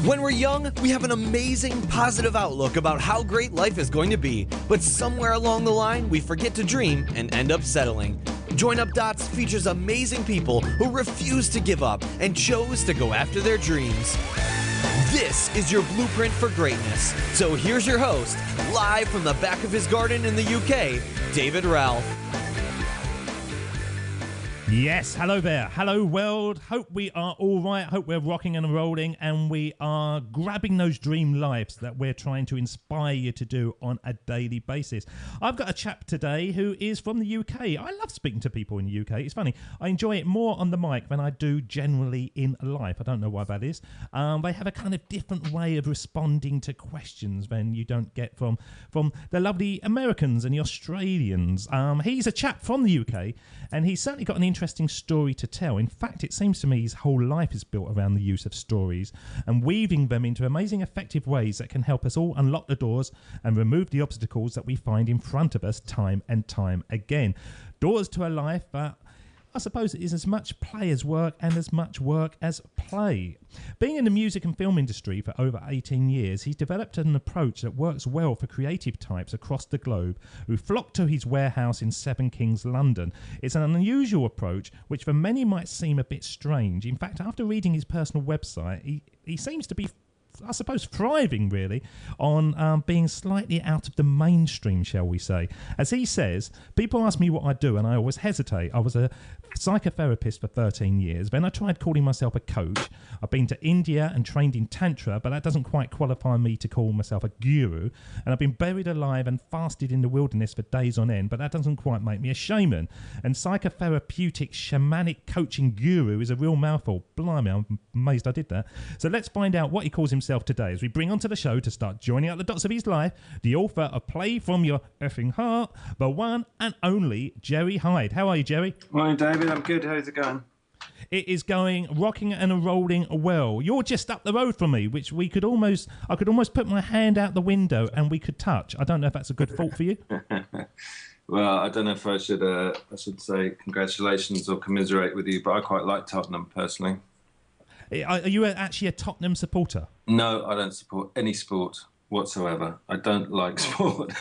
When we're young, we have an amazing, positive outlook about how great life is going to be, but somewhere along the line, we forget to dream and end up settling. Join Up Dots features amazing people who refuse to give up and chose to go after their dreams. This is your blueprint for greatness. So here's your host, live from the back of his garden in the UK, David Ralph. Yes, hello there. Hello world. Hope we are all right. Hope we're rocking and rolling and we are grabbing those dream lives that we're trying to inspire you to do on a daily basis. I've got a chap today who is from the UK. I love speaking to people in the UK. It's funny. I enjoy it more on the mic than I do generally in life. I don't know why that is. They have a kind of different way of responding to questions than you don't get from the lovely Americans and the Australians. He's a chap from the UK and he's certainly got an interesting story to tell. In fact, it seems to me his whole life is built around the use of stories and weaving them into amazing, effective ways that can help us all unlock the doors and remove the obstacles that we find in front of us time and time again. Doors to a life that I suppose it is as much play as work and as much work as play. Being in the music and film industry for over 18 years, he's developed an approach that works well for creative types across the globe who flock to his warehouse in Seven Kings, London. It's an unusual approach which for many might seem a bit strange. In fact, after reading his personal website, he seems to be, I suppose, thriving really on being slightly out of the mainstream, shall we say. As he says, people ask me what I do and I always hesitate. I was a psychotherapist for 13 years. Then I tried calling myself a coach. I've been to India and trained in Tantra, but that doesn't quite qualify me to call myself a guru. And I've been buried alive and fasted in the wilderness for days on end, but that doesn't quite make me a shaman. And psycho-therapeutic shamanic coaching guru is a real mouthful. Blimey, I'm amazed I did that. So let's find out what he calls himself today as we bring onto the show to start joining up the dots of his life, the author of Play From Your Effing Heart, the one and only Jerry Hyde. How are you, Jerry? Morning, David. I'm good. How's it going? It is going rocking and rolling well. You're just up the road from me, which I could almost put my hand out the window and we could touch. I don't know if that's a good thought for you. Well, I don't know if I should say congratulations or commiserate with you, but I quite like Tottenham personally. Are you actually a Tottenham supporter? No, I don't support any sport whatsoever. I don't like sport.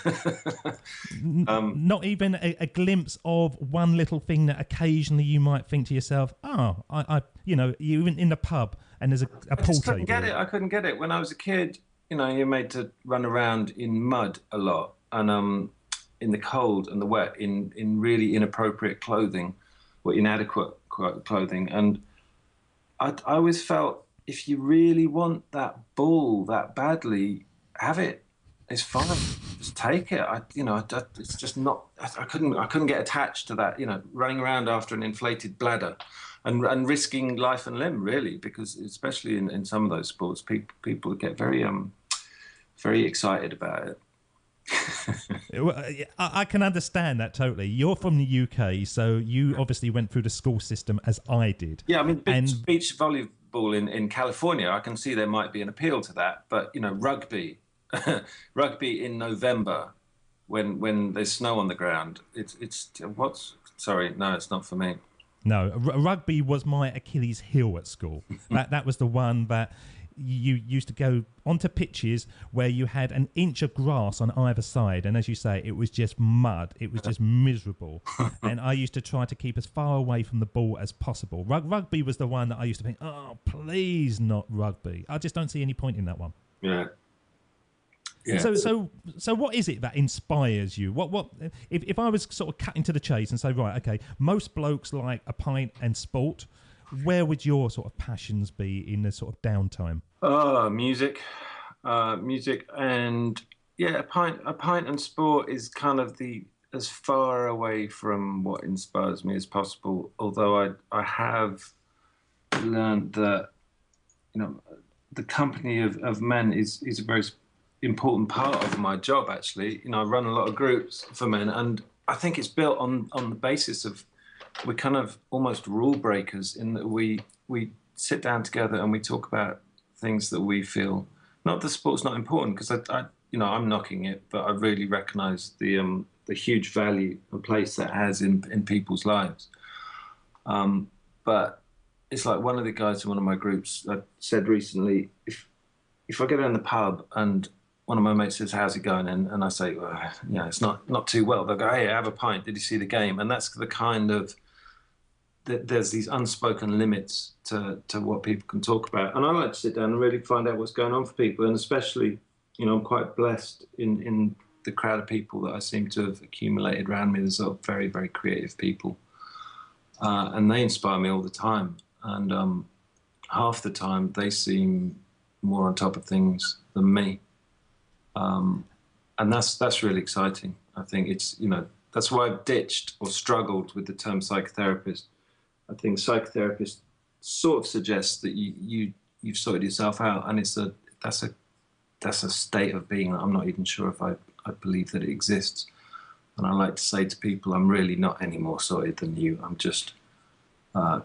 Not even a glimpse of one little thing that occasionally you might think to yourself, oh, you went in the pub and there's a pool table. I couldn't get it. When I was a kid, you're made to run around in mud a lot and in the cold and the wet, in really inappropriate clothing or inadequate clothing. And I always felt if you really want that ball that badly, have it. It's fine. Just take it. It's just not. I couldn't get attached to that. Running around after an inflated bladder, and risking life and limb really, because especially in some of those sports, people get very excited about it. I can understand that totally. You're from the UK, so you obviously went through the school system as I did. Yeah, I mean, beach volleyball in California, I can see there might be an appeal to that, but rugby in November when there's snow on the ground, it's not for me. No, rugby was my Achilles heel at school. that was the one that you used to go onto pitches where you had an inch of grass on either side, and as you say, it was just mud. It was just miserable. And I used to try to keep as far away from the ball as possible. Rugby was the one that I used to think, oh, please not rugby. I just don't see any point in that one. Yeah. Yeah. So what is it that inspires you? What if I was sort of cutting to the chase and say, right, okay, most blokes like a pint and sport. Where would your sort of passions be in the sort of downtime? Music, and a pint and sport is kind of as far away from what inspires me as possible. Although I have learned that the company of men is a very important part of my job. Actually, I run a lot of groups for men, and I think it's built on the basis of we're kind of almost rule breakers in that we sit down together and we talk about things that we feel. Not that sport's not important, because I'm knocking it, but I really recognise the huge value and place that has in people's lives. But it's like one of the guys in one of my groups said recently, if I go down the pub and one of my mates says, "How's it going?" and I say, well, it's not too well. They'll go, "Hey, have a pint. Did you see the game?" And that's the kind of there's these unspoken limits to what people can talk about. And I like to sit down and really find out what's going on for people. And especially, I'm quite blessed in the crowd of people that I seem to have accumulated around me. There's very, very creative people. And they inspire me all the time. And half the time they seem more on top of things than me. And that's really exciting. I think it's, that's why I've ditched or struggled with the term psychotherapist. I think psychotherapist sort of suggests that you've sorted yourself out, and that's a state of being that I'm not even sure if I believe that it exists. And I like to say to people, I'm really not any more sorted than you. I'm just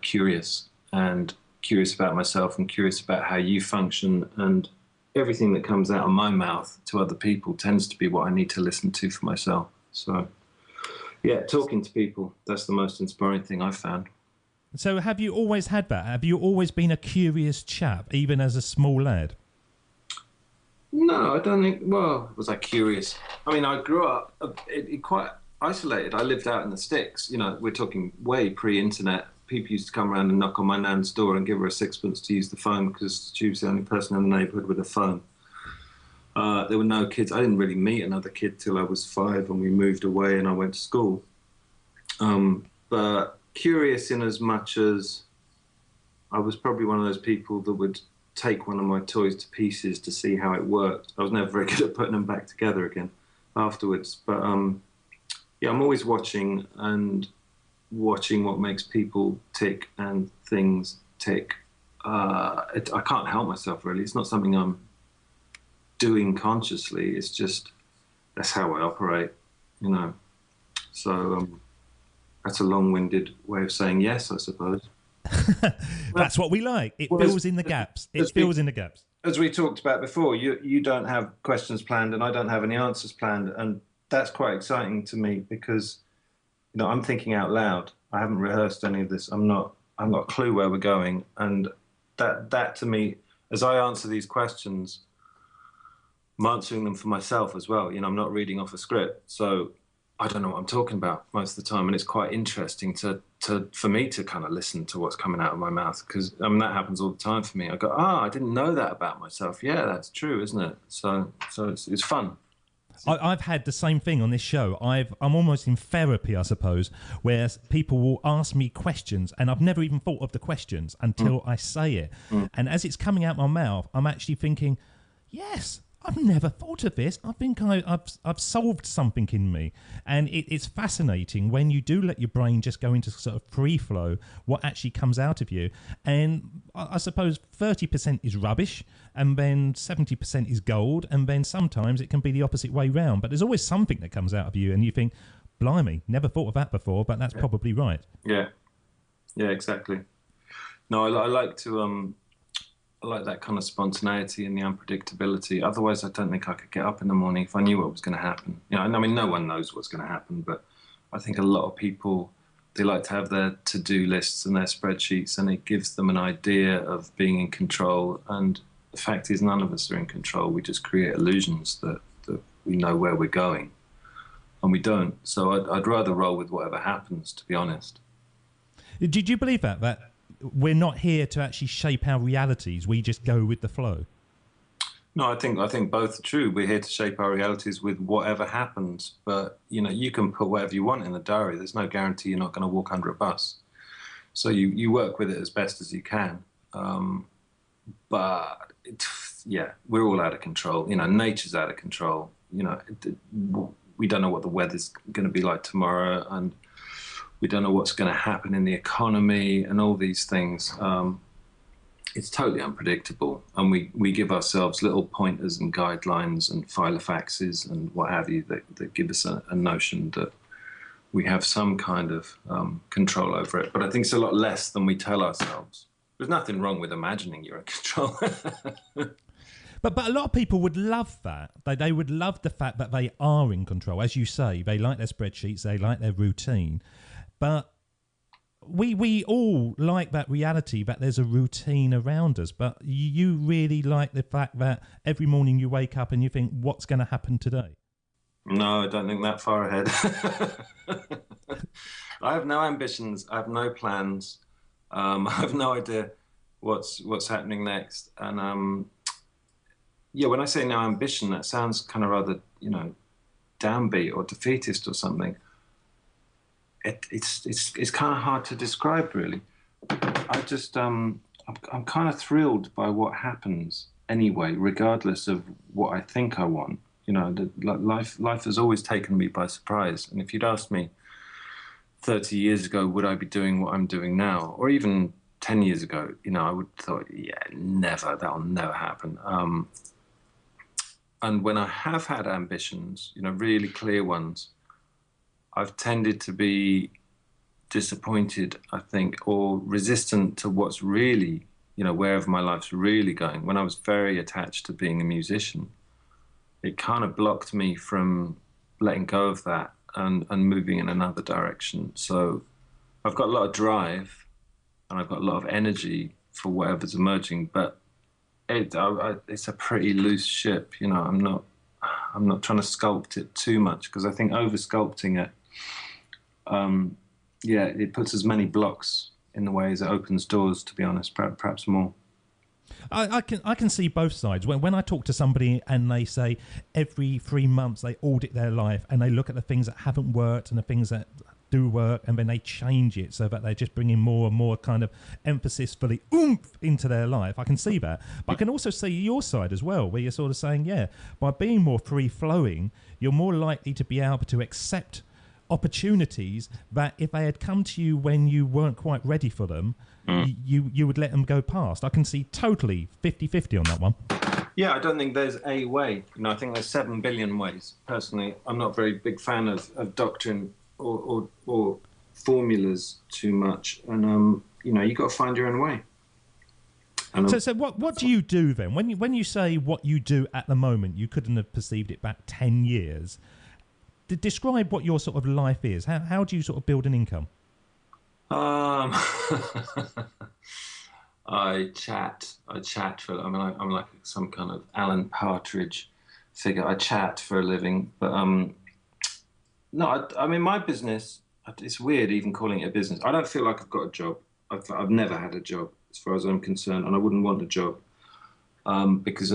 curious about myself and curious about how you function, and everything that comes out of my mouth to other people tends to be what I need to listen to for myself. So yeah, talking to people, that's the most inspiring thing I've found. So have you always had that? Have you always been a curious chap, even as a small lad? No, I don't think, well, was I curious? I mean, I grew up quite isolated. I lived out in the sticks. We're talking way pre-internet. People used to come around and knock on my nan's door and give her a sixpence to use the phone because she was the only person in the neighbourhood with a phone. There were no kids. I didn't really meet another kid till I was 5, and we moved away and I went to school. But curious in as much as I was probably one of those people that would take one of my toys to pieces to see how it worked. I was never very good at putting them back together again afterwards. But yeah, I'm always watching what makes people tick and things tick. I can't help myself, really. It's not something I'm doing consciously. It's just, that's how I operate, So that's a long-winded way of saying yes, I suppose. That's what we like. It fills in the gaps. It fills in the gaps. As we talked about before, you don't have questions planned and I don't have any answers planned. And that's quite exciting to me because, I'm thinking out loud. I haven't rehearsed any of this. I've not a clue where we're going. And that to me, as I answer these questions, I'm answering them for myself as well. I'm not reading off a script. So I don't know what I'm talking about most of the time. And it's quite interesting for me to kind of listen to what's coming out of my mouth. Because that happens all the time for me. I go, I didn't know that about myself. Yeah, that's true, isn't it? So it's fun. I've had the same thing on this show. I'm almost in therapy, I suppose, where people will ask me questions and I've never even thought of the questions until I say it. And as it's coming out my mouth, I'm actually thinking, yes, I've never thought of this. I think I've solved something in me. And it's fascinating when you do let your brain just go into sort of free flow, what actually comes out of you. And I suppose 30% is rubbish, and then 70% is gold, and then sometimes it can be the opposite way round. But there's always something that comes out of you, and you think, blimey, never thought of that before, but that's probably right. Yeah, exactly. No, I like to... I like that kind of spontaneity and the unpredictability. Otherwise, I don't think I could get up in the morning if I knew what was going to happen. I mean, no one knows what's going to happen, but I think a lot of people, they like to have their to-do lists and their spreadsheets, and it gives them an idea of being in control. And the fact is, none of us are in control. We just create illusions that we know where we're going, and we don't. So I'd rather roll with whatever happens, to be honest. Did you believe that we're not here to actually shape our realities, we just go with the flow? No, I think both are true. We're here to shape our realities with whatever happens, but you can put whatever you want in the diary. There's no guarantee you're not going to walk under a bus. So you work with it as best as you can. But we're all out of control. Nature's out of control. We don't know what the weather's going to be like tomorrow, and we don't know what's going to happen in the economy and all these things. It's totally unpredictable. And we give ourselves little pointers and guidelines and filofaxes and what have you that give us a notion that we have some kind of control over it. But I think it's a lot less than we tell ourselves. There's nothing wrong with imagining you're in control. But a lot of people would love that. They would love the fact that they are in control. As you say, they like their spreadsheets, they like their routine. But we all like that reality that there's a routine around us, but you really like the fact that every morning you wake up and you think, what's going to happen today? No, I don't think that far ahead. I have no ambitions. I have no plans. I have no idea what's happening next. And yeah, when I say no ambition, that sounds kind of rather, downbeat or defeatist or something. It's kind of hard to describe, really. I just I'm kind of thrilled by what happens anyway, regardless of what I think I want. Life has always taken me by surprise. And if you'd asked me 30 years ago, would I be doing what I'm doing now, or even 10 years ago, I would have thought, yeah, never. That'll never happen. And when I have had ambitions, really clear ones, I've tended to be disappointed, I think, or resistant to what's really, wherever my life's really going. When I was very attached to being a musician, it kind of blocked me from letting go of that and moving in another direction. So I've got a lot of drive and I've got a lot of energy for whatever's emerging, but it's a pretty loose ship. I'm not trying to sculpt it too much, because I think over sculpting it, it puts as many blocks in the way as it opens doors, to be honest, perhaps more. I can see both sides. When I talk to somebody and they say every 3 months they audit their life and they look at the things that haven't worked and the things that do work, and then they change it so that they're just bringing more and more kind of emphasis for the oomph into their life. I can see that. But I can also see your side as well, where you're sort of saying, yeah, by being more free-flowing, you're more likely to be able to accept opportunities that if they had come to you when you weren't quite ready for them, you would let them go past. I can see totally 50-50 on that one. Yeah, I don't think there's a way. I think there's 7 billion ways. Personally, I'm not a very big fan of doctrine or formulas too much. And, you got to find your own way. So what do you do then? When you say what you do at the moment, you couldn't have perceived it back 10 years. Describe what your sort of life is. How do you sort of build an income? I chat for. I'm like some kind of Alan Partridge figure. I chat for a living, but no. My business. It's weird even calling it a business. I don't feel like I've got a job. I've never had a job, as far as I'm concerned, and I wouldn't want a job because.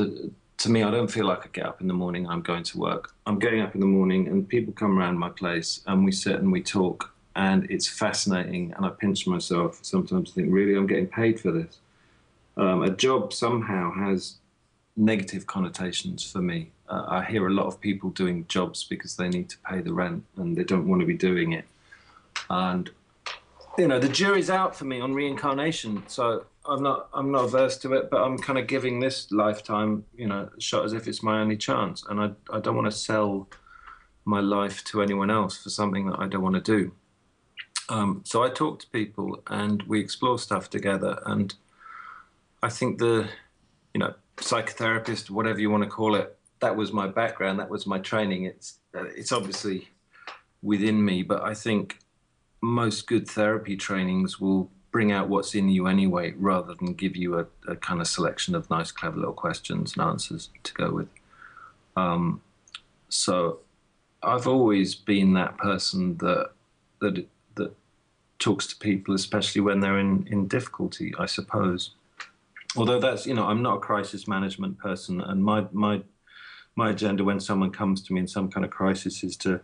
To me, I don't feel like I get up in the morning and I'm going to work. I'm getting up in the morning and people come around my place and we sit and we talk, and it's fascinating, and I pinch myself sometimes to think, really, I'm getting paid for this. A job somehow has negative connotations for me. I hear a lot of people doing jobs because they need to pay the rent and they don't want to be doing it. And, the jury's out for me on reincarnation, so I'm not averse to it, but I'm kind of giving this lifetime, a shot as if it's my only chance. And I don't want to sell my life to anyone else for something that I don't want to do. So I talk to people and we explore stuff together. And I think the, psychotherapist, whatever you want to call it, that was my background. That was my training. It's obviously within me, but I think most good therapy trainings will bring out what's in you anyway, rather than give you a kind of selection of nice, clever little questions and answers to go with. So I've always been that person that talks to people, especially when they're in difficulty, I suppose. Although that's, I'm not a crisis management person, and my agenda when someone comes to me in some kind of crisis is to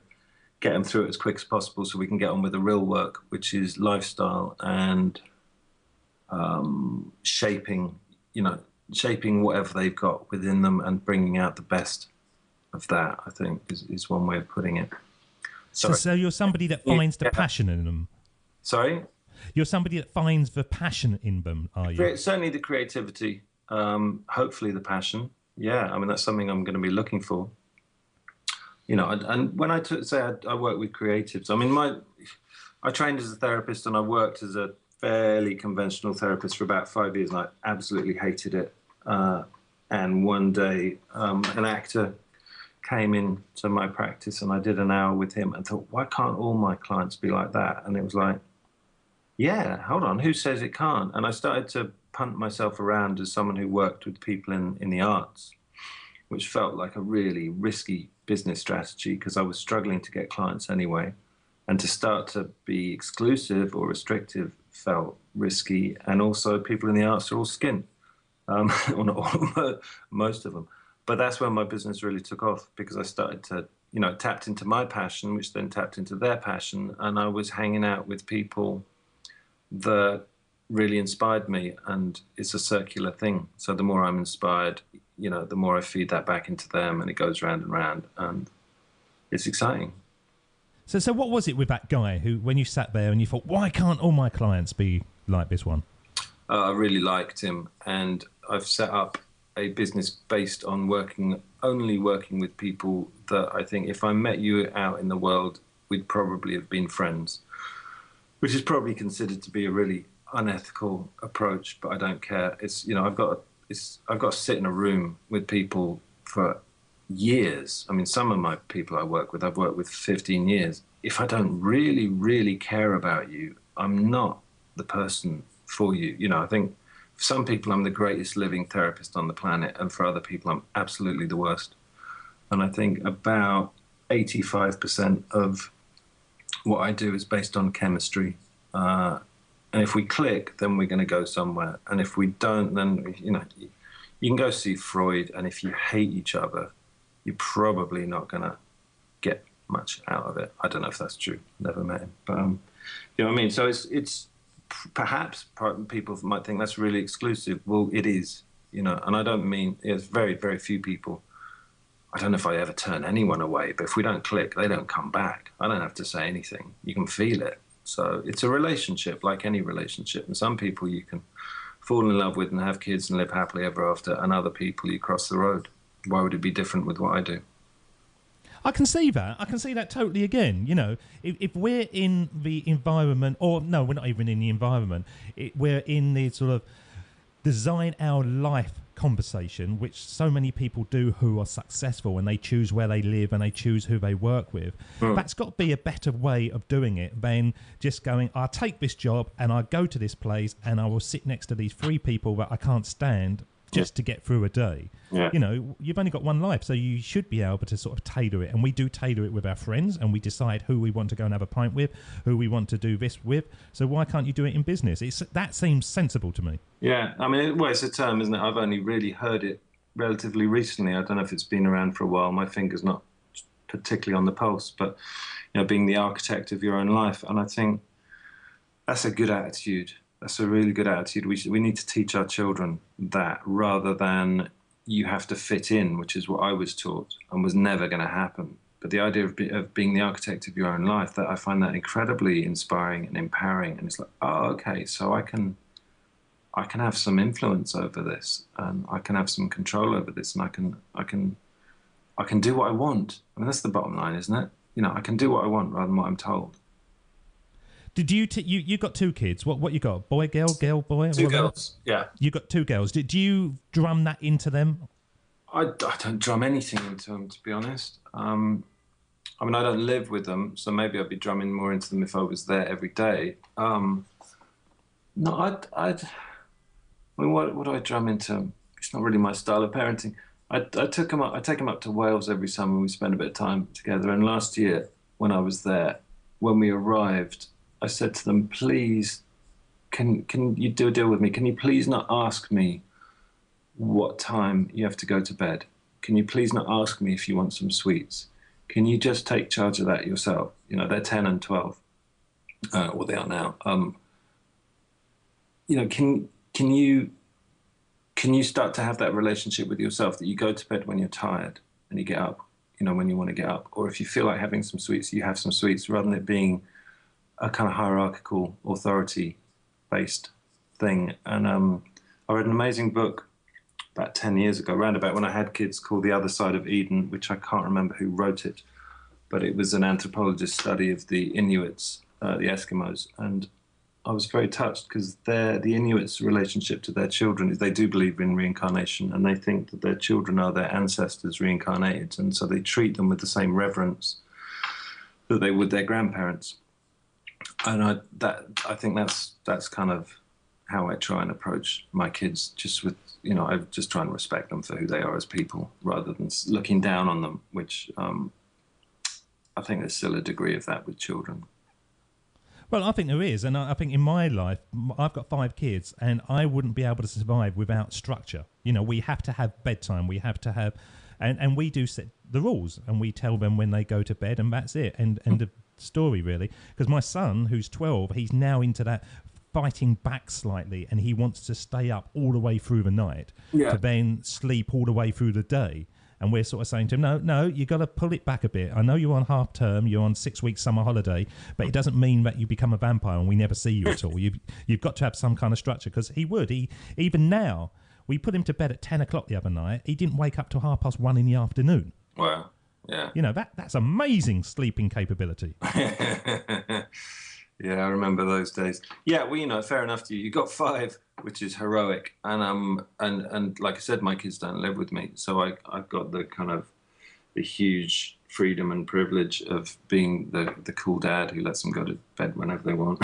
get them through it as quick as possible so we can get on with the real work, which is lifestyle and shaping whatever they've got within them and bringing out the best of that, I think, is one way of putting it. So you're somebody that finds the passion in them? Sorry? You're somebody that finds the passion in them, are you? Certainly the creativity, hopefully the passion. Yeah, that's something I'm going to be looking for. And when I say I work with creatives, I trained as a therapist and I worked as a fairly conventional therapist for about 5 years, and I absolutely hated it. And one day, an actor came into my practice and I did an hour with him and thought, why can't all my clients be like that? And it was like, yeah, hold on, who says it can't? And I started to punt myself around as someone who worked with people in the arts, which felt like a really risky business strategy because I was struggling to get clients anyway. And to start to be exclusive or restrictive felt risky. And also people in the arts are all skin. Or not all, most of them. But that's when my business really took off, because I started to, tapped into my passion, which then tapped into their passion. And I was hanging out with people that really inspired me, and it's a circular thing. So the more I'm inspired, the more I feed that back into them, and it goes round and round, and it's exciting. So what was it with that guy who, when you sat there and you thought, why can't all my clients be like this one? I really liked him, and I've set up a business based on only working with people that I think if I met you out in the world, we'd probably have been friends, which is probably considered to be a really unethical approach, but I don't care. It's, I've got to sit in a room with people for years. I mean, some of my people I work with, I've worked with 15 years. If I don't really, really care about you, I'm not the person for you. I think for some people I'm the greatest living therapist on the planet, and for other people I'm absolutely the worst. And I think about 85% of what I do is based on chemistry. And if we click, then we're going to go somewhere. And if we don't, then, you can go see Freud, and if you hate each other, you're probably not going to get much out of it. I don't know if that's true. Never met him. But, you know what I mean? So it's perhaps people might think that's really exclusive. Well, it is, and I don't mean, it's very, very few people. I don't know if I ever turn anyone away, but if we don't click, they don't come back. I don't have to say anything. You can feel it. So it's a relationship, like any relationship. And some people you can fall in love with and have kids and live happily ever after, and other people you cross the road. Why would it be different with what I do? I can see that. I can see that totally again. If we're in the environment, or no, we're not even in the environment. We're in the sort of design our life conversation, which so many people do who are successful, and they choose where they live and they choose who they work with. That's got to be a better way of doing it than just going, I'll take this job and I go to this place and I will sit next to these 3 people that I can't stand just to get through a day. Yeah. You've only got one life, so you should be able to sort of tailor it. And we do tailor it with our friends, and we decide who we want to go and have a pint with, who we want to do this with. So why can't you do it in business? That seems sensible to me. Yeah, I mean, it's a term, isn't it? I've only really heard it relatively recently. I don't know if it's been around for a while. My finger's not particularly on the pulse, but, being the architect of your own life. And I think that's a good attitude. That's a really good attitude. We need to teach our children that, rather than you have to fit in, which is what I was taught and was never going to happen. But the idea of being the architect of your own life, that I find that incredibly inspiring and empowering. And it's like, oh, okay, so I can have some influence over this, and I can have some control over this, and I can do what I want. I mean, that's the bottom line, isn't it? I can do what I want rather than what I'm told. Did you got 2 kids? What you got? Boy, girl, boy? 2 girls, yeah. You got 2 girls. Did you drum that into them? I don't drum anything into them, to be honest. I mean, I don't live with them, so maybe I'd be drumming more into them if I was there every day. No, I mean, what do I drum into them? It's not really my style of parenting. I take them up to Wales every summer. We spend a bit of time together. And last year, when I was there, when we arrived, I said to them, please, can you do a deal with me? Can you please not ask me what time you have to go to bed? Can you please not ask me if you want some sweets? Can you just take charge of that yourself? They're 10 and 12, or they are now. Can you start to have that relationship with yourself, that you go to bed when you're tired and you get up, when you want to get up? Or if you feel like having some sweets, you have some sweets, rather than it being a kind of hierarchical, authority-based thing. And I read an amazing book about 10 years ago, around about when I had kids, called The Other Side of Eden, which I can't remember who wrote it, but it was an anthropologist's study of the Inuits, the Eskimos. And I was very touched, because the Inuits' relationship to their children is they do believe in reincarnation, and they think that their children are their ancestors reincarnated, and so they treat them with the same reverence that they would their grandparents. And I think that's kind of how I try and approach my kids, just with, I just try and respect them for who they are as people rather than looking down on them, which I think there's still a degree of that with children. Well, I think there is, and I think in my life, I've got 5 kids, and I wouldn't be able to survive without structure. We have to have bedtime, we have to have, and we do set the rules, and we tell them when they go to bed, and that's it, and the story really. Because my son, who's 12, he's now into that fighting back slightly, and he wants to stay up all the way through the night to then sleep all the way through the day. And we're sort of saying to him, no, you got to pull it back a bit. I know you're on half term, you're on 6 weeks summer holiday, but it doesn't mean that you become a vampire and we never see you at all. You've got to have some kind of structure, because he would. Even now, we put him to bed at 10 o'clock the other night. He didn't wake up till 1:30 in the afternoon. Wow, yeah. That's amazing sleeping capability. Yeah, I remember those days. Yeah, well, fair enough to you. You got 5, which is heroic, and like I said, my kids don't live with me, so I've got the kind of the huge freedom and privilege of being the cool dad who lets them go to bed whenever they want.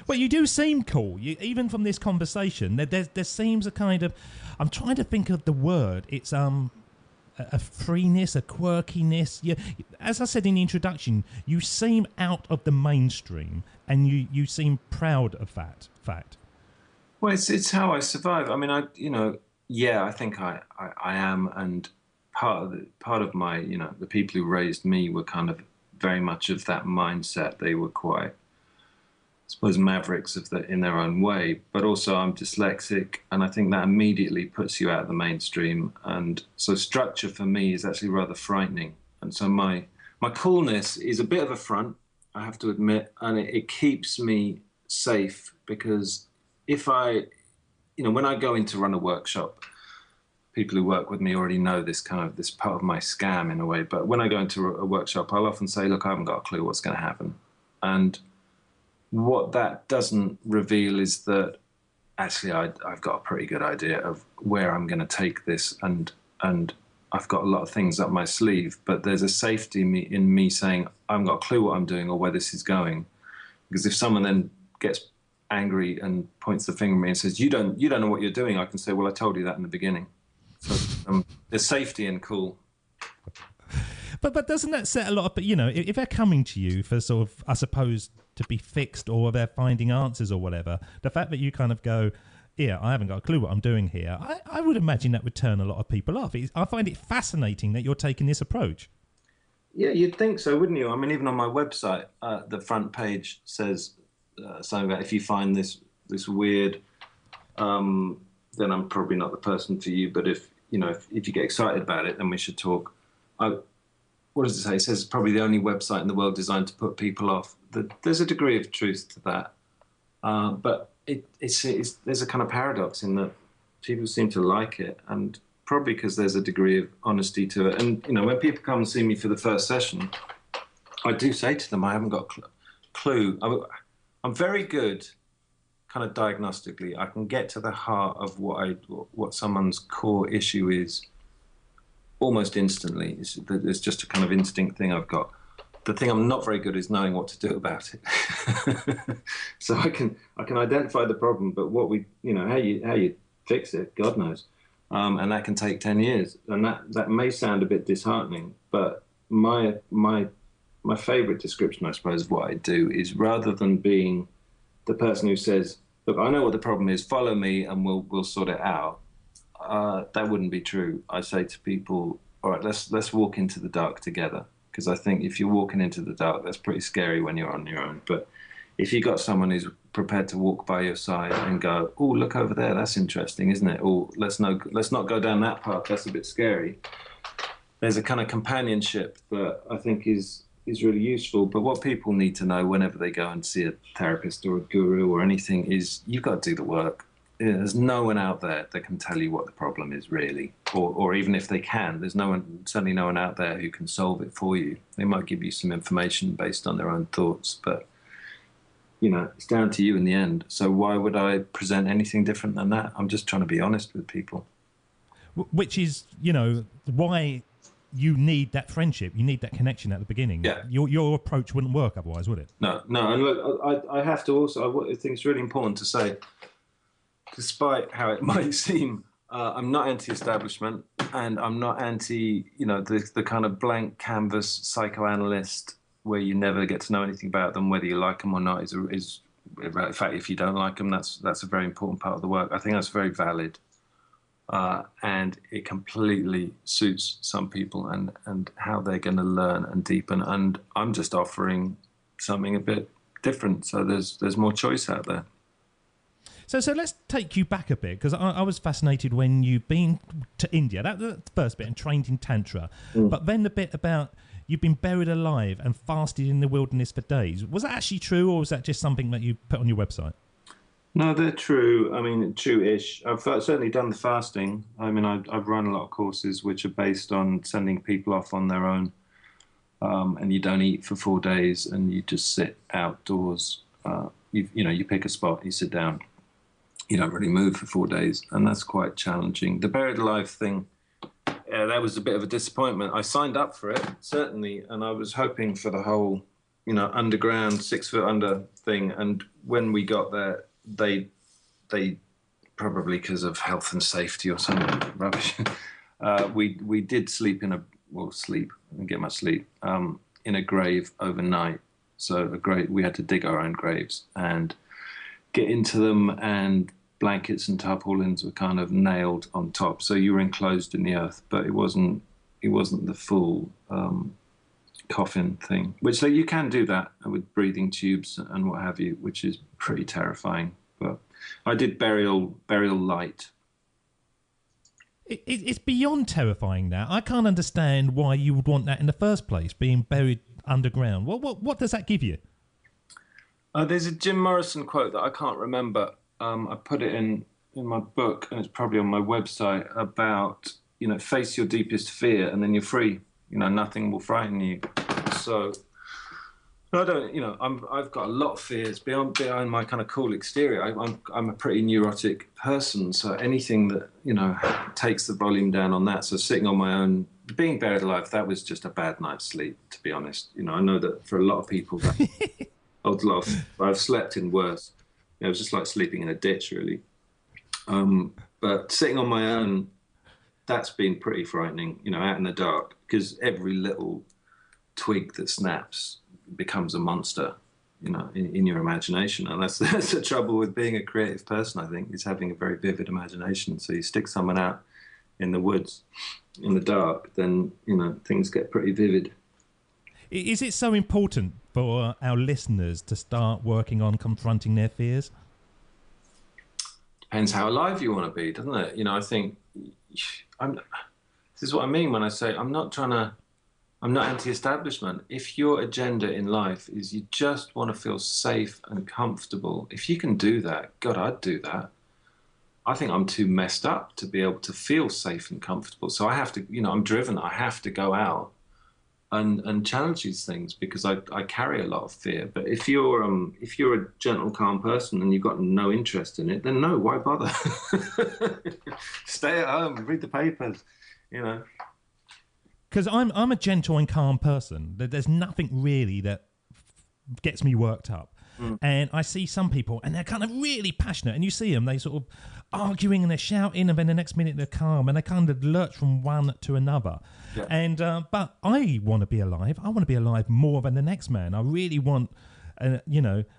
Well, you do seem cool. Even from this conversation, there seems a kind of, I'm trying to think of the word. It's a freeness, a quirkiness. As I said in the introduction, you seem out of the mainstream, and you seem proud of that fact. Well, it's how I survive. I mean, I think I am, and part of my, the people who raised me were kind of very much of that mindset. They were quite, I suppose, mavericks in their own way, but also I'm dyslexic, and I think that immediately puts you out of the mainstream. And so structure for me is actually rather frightening. And so my coolness is a bit of a front, I have to admit, and it keeps me safe, because if when I go in to run a workshop, people who work with me already know this part of my scam in a way, but when I go into a workshop, I'll often say, look, I haven't got a clue what's going to happen. And what that doesn't reveal is that actually I've got a pretty good idea of where I'm going to take this, and I've got a lot of things up my sleeve, but there's a safety in me saying I haven't got a clue what I'm doing or where this is going. Because if someone then gets angry and points the finger at me and says, you don't know what you're doing, I can say, well, I told you that in the beginning. So there's safety and cool. But doesn't that set a lot of, if they're coming to you for sort of, I suppose, to be fixed, or they're finding answers or whatever, the fact that you kind of go, yeah, I haven't got a clue what I'm doing here, I would imagine that would turn a lot of people off. I find it fascinating that you're taking this approach. Yeah, you'd think so, wouldn't you? I mean, even on my website, the front page says something about, if you find this weird, then I'm probably not the person for you. But if you get excited about it, then we should talk. What does it say? It says it's probably the only website in the world designed to put people off. There's a degree of truth to that, but there's a kind of paradox in that people seem to like it, and probably because there's a degree of honesty to it. And when people come and see me for the first session, I do say to them, I haven't got a clue. I'm very good, kind of diagnostically. I can get to the heart of what someone's core issue is almost instantly. It's just a kind of instinct thing I've got. The thing I'm not very good is knowing what to do about it. So I can identify the problem, but how you fix it, God knows. And that can take 10 years. And that may sound a bit disheartening, but my favorite description, I suppose, of what I do is, rather than being the person who says, look, I know what the problem is, follow me and we'll sort it out. That wouldn't be true. I say to people, all right, let's walk into the dark together. Because I think if you're walking into the dark, that's pretty scary when you're on your own. But if you've got someone who's prepared to walk by your side and go, oh, look over there, that's interesting, isn't it? Or let's not go down that path, that's a bit scary. There's a kind of companionship that I think is really useful. But what people need to know whenever they go and see a therapist or a guru or anything is, you've got to do the work. There's no one out there that can tell you what the problem is really, or even if they can, there's certainly no one out there who can solve it for you. They might give you some information based on their own thoughts, but it's down to you in the end. So why would I present anything different than that? I'm just trying to be honest with people. Which is, why you need that friendship, you need that connection at the beginning. Yeah. Your approach wouldn't work otherwise, would it? No. And look, I have to also, I think it's really important to say, despite how it might seem, I'm not anti-establishment, and I'm not anti, the kind of blank canvas psychoanalyst where you never get to know anything about them, whether you like them or not. Is in fact, if you don't like them, that's a very important part of the work. I think that's very valid, and it completely suits some people and how they're going to learn and deepen. And I'm just offering something a bit different, so there's more choice out there. So let's take you back a bit, because I was fascinated when you've been to India. That's the first bit, and trained in Tantra. But then the bit about you've been buried alive and fasted in the wilderness for days. Was that actually true, or was that just something that you put on your website? No, they're true. I mean, true-ish. I've certainly done the fasting. I mean, I've run a lot of courses which are based on sending people off on their own, and you don't eat for 4 days, and you just sit outdoors. You pick a spot, you sit down. You don't really move for 4 days, and that's quite challenging. The buried alive thing, that was a bit of a disappointment. I signed up for it, certainly, and I was hoping for the whole, underground, 6 foot under thing. And when we got there, they probably because of health and safety or some rubbish, we did sleep I didn't get much sleep, in a grave overnight. So we had to dig our own graves and get into them, and blankets and tarpaulins were kind of nailed on top. So you were enclosed in the earth, but it wasn't the full coffin thing, which you can do that with breathing tubes and what have you, which is pretty terrifying. But I did burial light. It's beyond terrifying now. I can't understand why you would want that in the first place, being buried underground. What does that give you? There's a Jim Morrison quote that I can't remember. I put it in my book, and it's probably on my website, about, face your deepest fear and then you're free. Nothing will frighten you. So I don't, I've got a lot of fears behind my kind of cool exterior. I'm a pretty neurotic person, so anything that, takes the volume down on that. So sitting on my own, being buried alive, that was just a bad night's sleep, to be honest. I know that for a lot of people, I've slept in worse. It was just like sleeping in a ditch, really. But sitting on my own, that's been pretty frightening, out in the dark, because every little twig that snaps becomes a monster, in your imagination. And that's the trouble with being a creative person, I think, is having a very vivid imagination. So you stick someone out in the woods, in the dark, then, things get pretty vivid. Is it so important for our listeners to start working on confronting their fears? Depends how alive you want to be, doesn't it? I think this is what I mean when I say I'm not anti-establishment. If your agenda in life is you just want to feel safe and comfortable, if you can do that, God, I'd do that. I think I'm too messed up to be able to feel safe and comfortable. So I have to, I'm driven. I have to go out and challenge these things, because I carry a lot of fear. But if you're a gentle, calm person and you've got no interest in it, then no, why bother? Stay at home, read the papers, Because I'm a gentle and calm person. There's nothing really that gets me worked up. And I see some people, and they're kind of really passionate, and you see them, they sort of arguing and they're shouting, and then the next minute they're calm, and they kind of lurch from one to another. Yeah. And but I want to be alive. I want to be alive more than the next man. I really want, I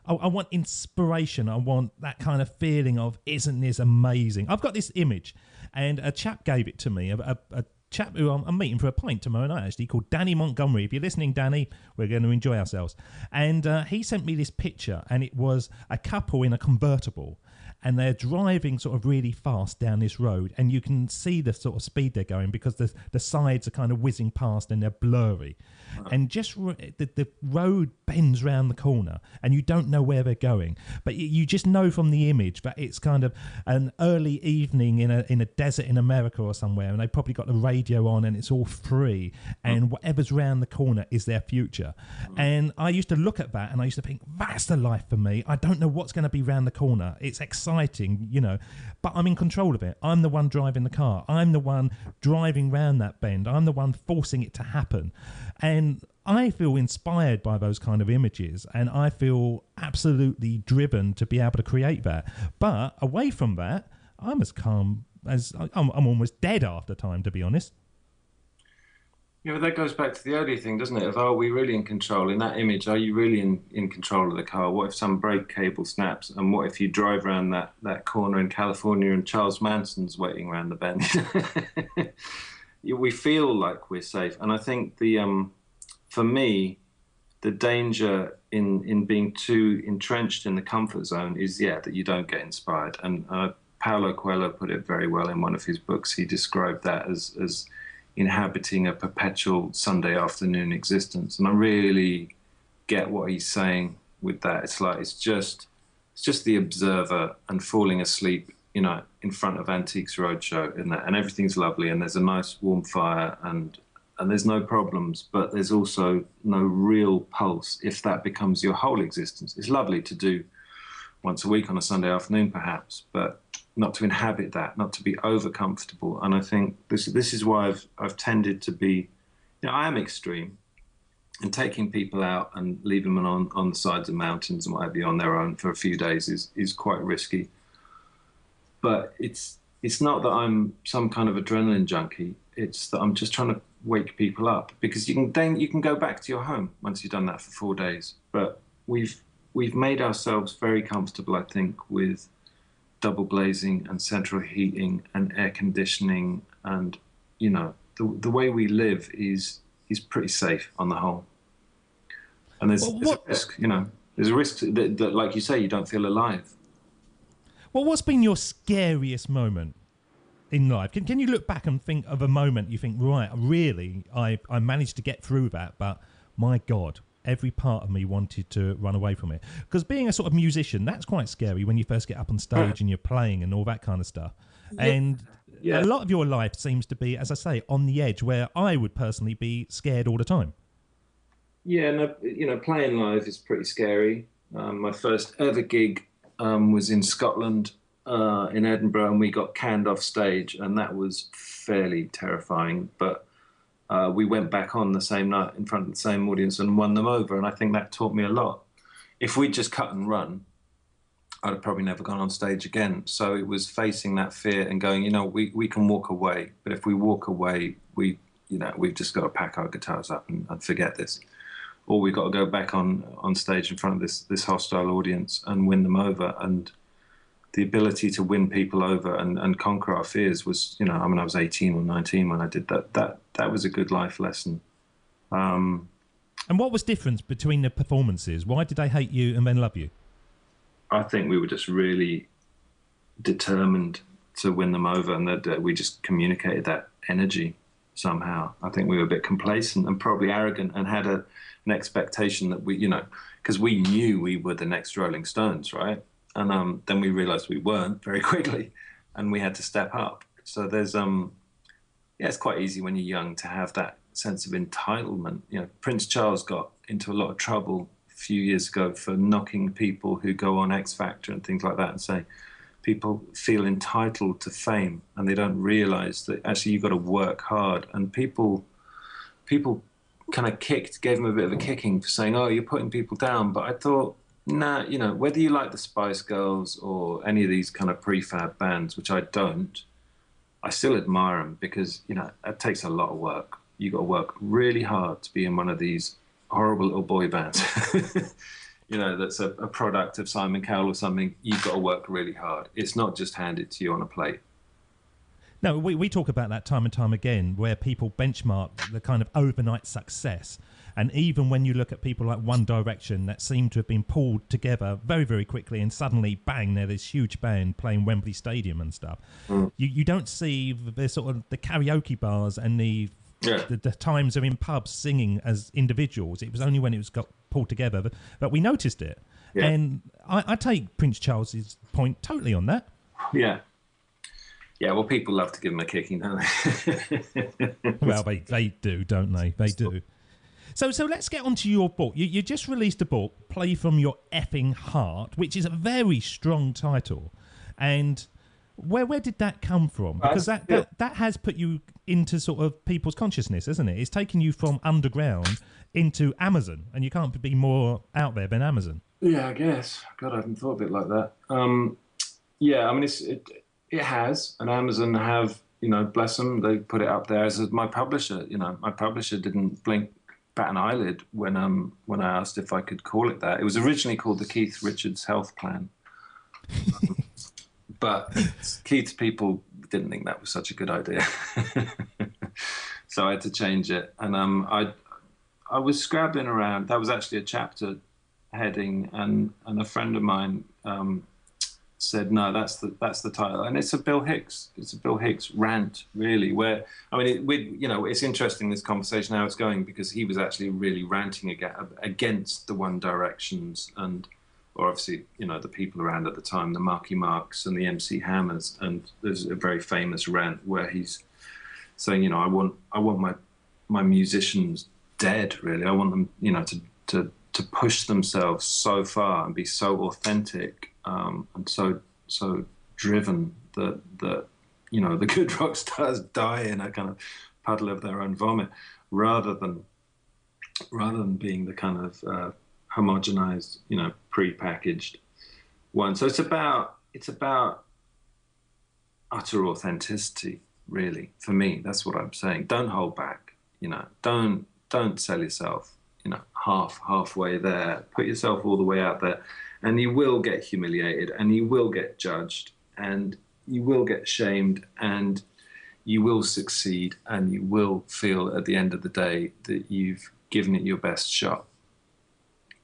want inspiration. I want that kind of feeling of, isn't this amazing? I've got this image, and a chap gave it to me, a chap who I'm meeting for a pint tomorrow night, actually, called Danny Montgomery. If you're listening, Danny, we're going to enjoy ourselves. And he sent me this picture, and it was a couple in a convertible, and they're driving sort of really fast down this road, and you can see the sort of speed they're going because the sides are kind of whizzing past and they're blurry. Wow. And just the road bends round the corner, and you don't know where they're going, but you just know from the image that it's kind of an early evening in a desert in America or somewhere, and they probably got the radio on, and it's all free, and whatever's round the corner is their future. And I used to look at that, and I used to think, that's the life for me. I don't know what's going to be round the corner. It's exciting. exciting, you know, but I'm in control of it. I'm the one driving the car. I'm the one driving round that bend. I'm the one forcing it to happen. And I feel inspired by those kind of images, and I feel absolutely driven to be able to create that. But away from that, I'm as calm as I'm almost dead after time, to be honest. Yeah, but that goes back to the earlier thing, doesn't it? Of, are we really in control? In that image, are you really in control of the car? What if some brake cable snaps? And what if you drive around that corner in California and Charles Manson's waiting around the bend? We feel like we're safe. And I think for me, the danger in being too entrenched in the comfort zone is, that you don't get inspired. And Paulo Coelho put it very well in one of his books. He described that as inhabiting a perpetual Sunday afternoon existence. And I really get what he's saying with that. It's like, it's just the observer and falling asleep, you know, in front of Antiques Roadshow, and everything's lovely, and there's a nice warm fire, and there's no problems, but there's also no real pulse if that becomes your whole existence. It's lovely to do once a week on a Sunday afternoon, perhaps, but not to inhabit that, not to be over comfortable. And I think this is why I've tended to be, you know, I am extreme, and taking people out and leaving them on the sides of mountains and what have you on their own for a few days is quite risky. But it's not that I'm some kind of adrenaline junkie. It's that I'm just trying to wake people up, because you can go back to your home once you've done that for 4 days. But we've made ourselves very comfortable, I think, with double glazing and central heating and air conditioning, and you know, the way we live is pretty safe on the whole. And there's a risk, you know, there's a risk that, like you say, you don't feel alive. Well, what's been your scariest moment in life? Can you look back and think of a moment you think, right, really, I managed to get through that, but my God, every part of me wanted to run away from it? Because being a sort of musician, that's quite scary when you first get up on stage and you're playing and all that kind of stuff. Yeah. And a lot of your life seems to be, as I say, on the edge, where I would personally be scared all the time. Yeah, no, you know, playing live is pretty scary. My first ever gig was in Scotland, in Edinburgh, and we got canned off stage, and that was fairly terrifying. But we went back on the same night in front of the same audience and won them over, and I think that taught me a lot. If we'd just cut and run, I'd have probably never gone on stage again. So it was facing that fear and going, you know, we can walk away, but if we walk away, we've just got to pack our guitars up and forget this. Or we've got to go back on stage in front of this hostile audience and win them over. And the ability to win people over and conquer our fears was, you know, I mean, I was 18 or 19 when I did that. That was a good life lesson. And what was different between the performances? Why did they hate you and then love you? I think we were just really determined to win them over, and that we just communicated that energy somehow. I think we were a bit complacent and probably arrogant, and had an expectation that we, you know, because we knew we were the next Rolling Stones, right? And then we realized we weren't very quickly, and we had to step up. So there's, it's quite easy when you're young to have that sense of entitlement. You know, Prince Charles got into a lot of trouble a few years ago for knocking people who go on X Factor and things like that, and say people feel entitled to fame, and they don't realize that actually you've got to work hard. And people kind of gave him a bit of a kicking for saying, oh, you're putting people down. But I thought, nah, you know, whether you like the Spice Girls or any of these kind of prefab bands, which I don't, I still admire them, because, you know, it takes a lot of work. You got to work really hard to be in one of these horrible little boy bands. You know, that's a product of Simon Cowell or something. You've got to work really hard. It's not just handed to you on a plate. No, we talk about that time and time again, where people benchmark the kind of overnight success. And even when you look at people like One Direction that seem to have been pulled together very, very quickly, and suddenly, bang, they're this huge band playing Wembley Stadium and stuff. You don't see the sort of the karaoke bars and the times they're in pubs singing as individuals. It was only when it was got pulled together that we noticed it. Yeah. And I take Prince Charles's point totally on that. Yeah. Yeah, well, people love to give them a kicking, don't they? Well, they do, don't they? They do. So let's get on to your book. You just released a book, Play From Your Effing Heart, which is a very strong title. And where did that come from? Because that has put you into sort of people's consciousness, isn't it? It's taken you from underground into Amazon, and you can't be more out there than Amazon. Yeah, I guess. God, I hadn't thought of it like that. Yeah, I mean, it has, and Amazon have, you know, bless them, they put it up there as my publisher. You know, my publisher didn't bat an eyelid when I asked if I could call it that. It was originally called the Keith Richards Health Plan, but Keith's people didn't think that was such a good idea, so I had to change it. And I was scrabbling around. That was actually a chapter heading, and a friend of mine said, no, that's the title, and it's a Bill Hicks rant, really. Where I mean, it's interesting, this conversation, how it's going, because he was actually really ranting against the One Directions, or obviously, you know, the people around at the time, the Marky Marks and the MC Hammers. And there's a very famous rant where he's saying, you know, I want my musicians dead, really. I want them, you know, to push themselves so far and be so authentic, and so driven that you know, the good rock stars die in a kind of puddle of their own vomit, rather than being the kind of homogenized, you know, pre-packaged one. So it's about utter authenticity, really. For me, that's what I'm saying. Don't hold back. You know, don't sell yourself, you know, halfway there. Put yourself all the way out there, and you will get humiliated, and you will get judged, and you will get shamed, and you will succeed, and you will feel at the end of the day that you've given it your best shot.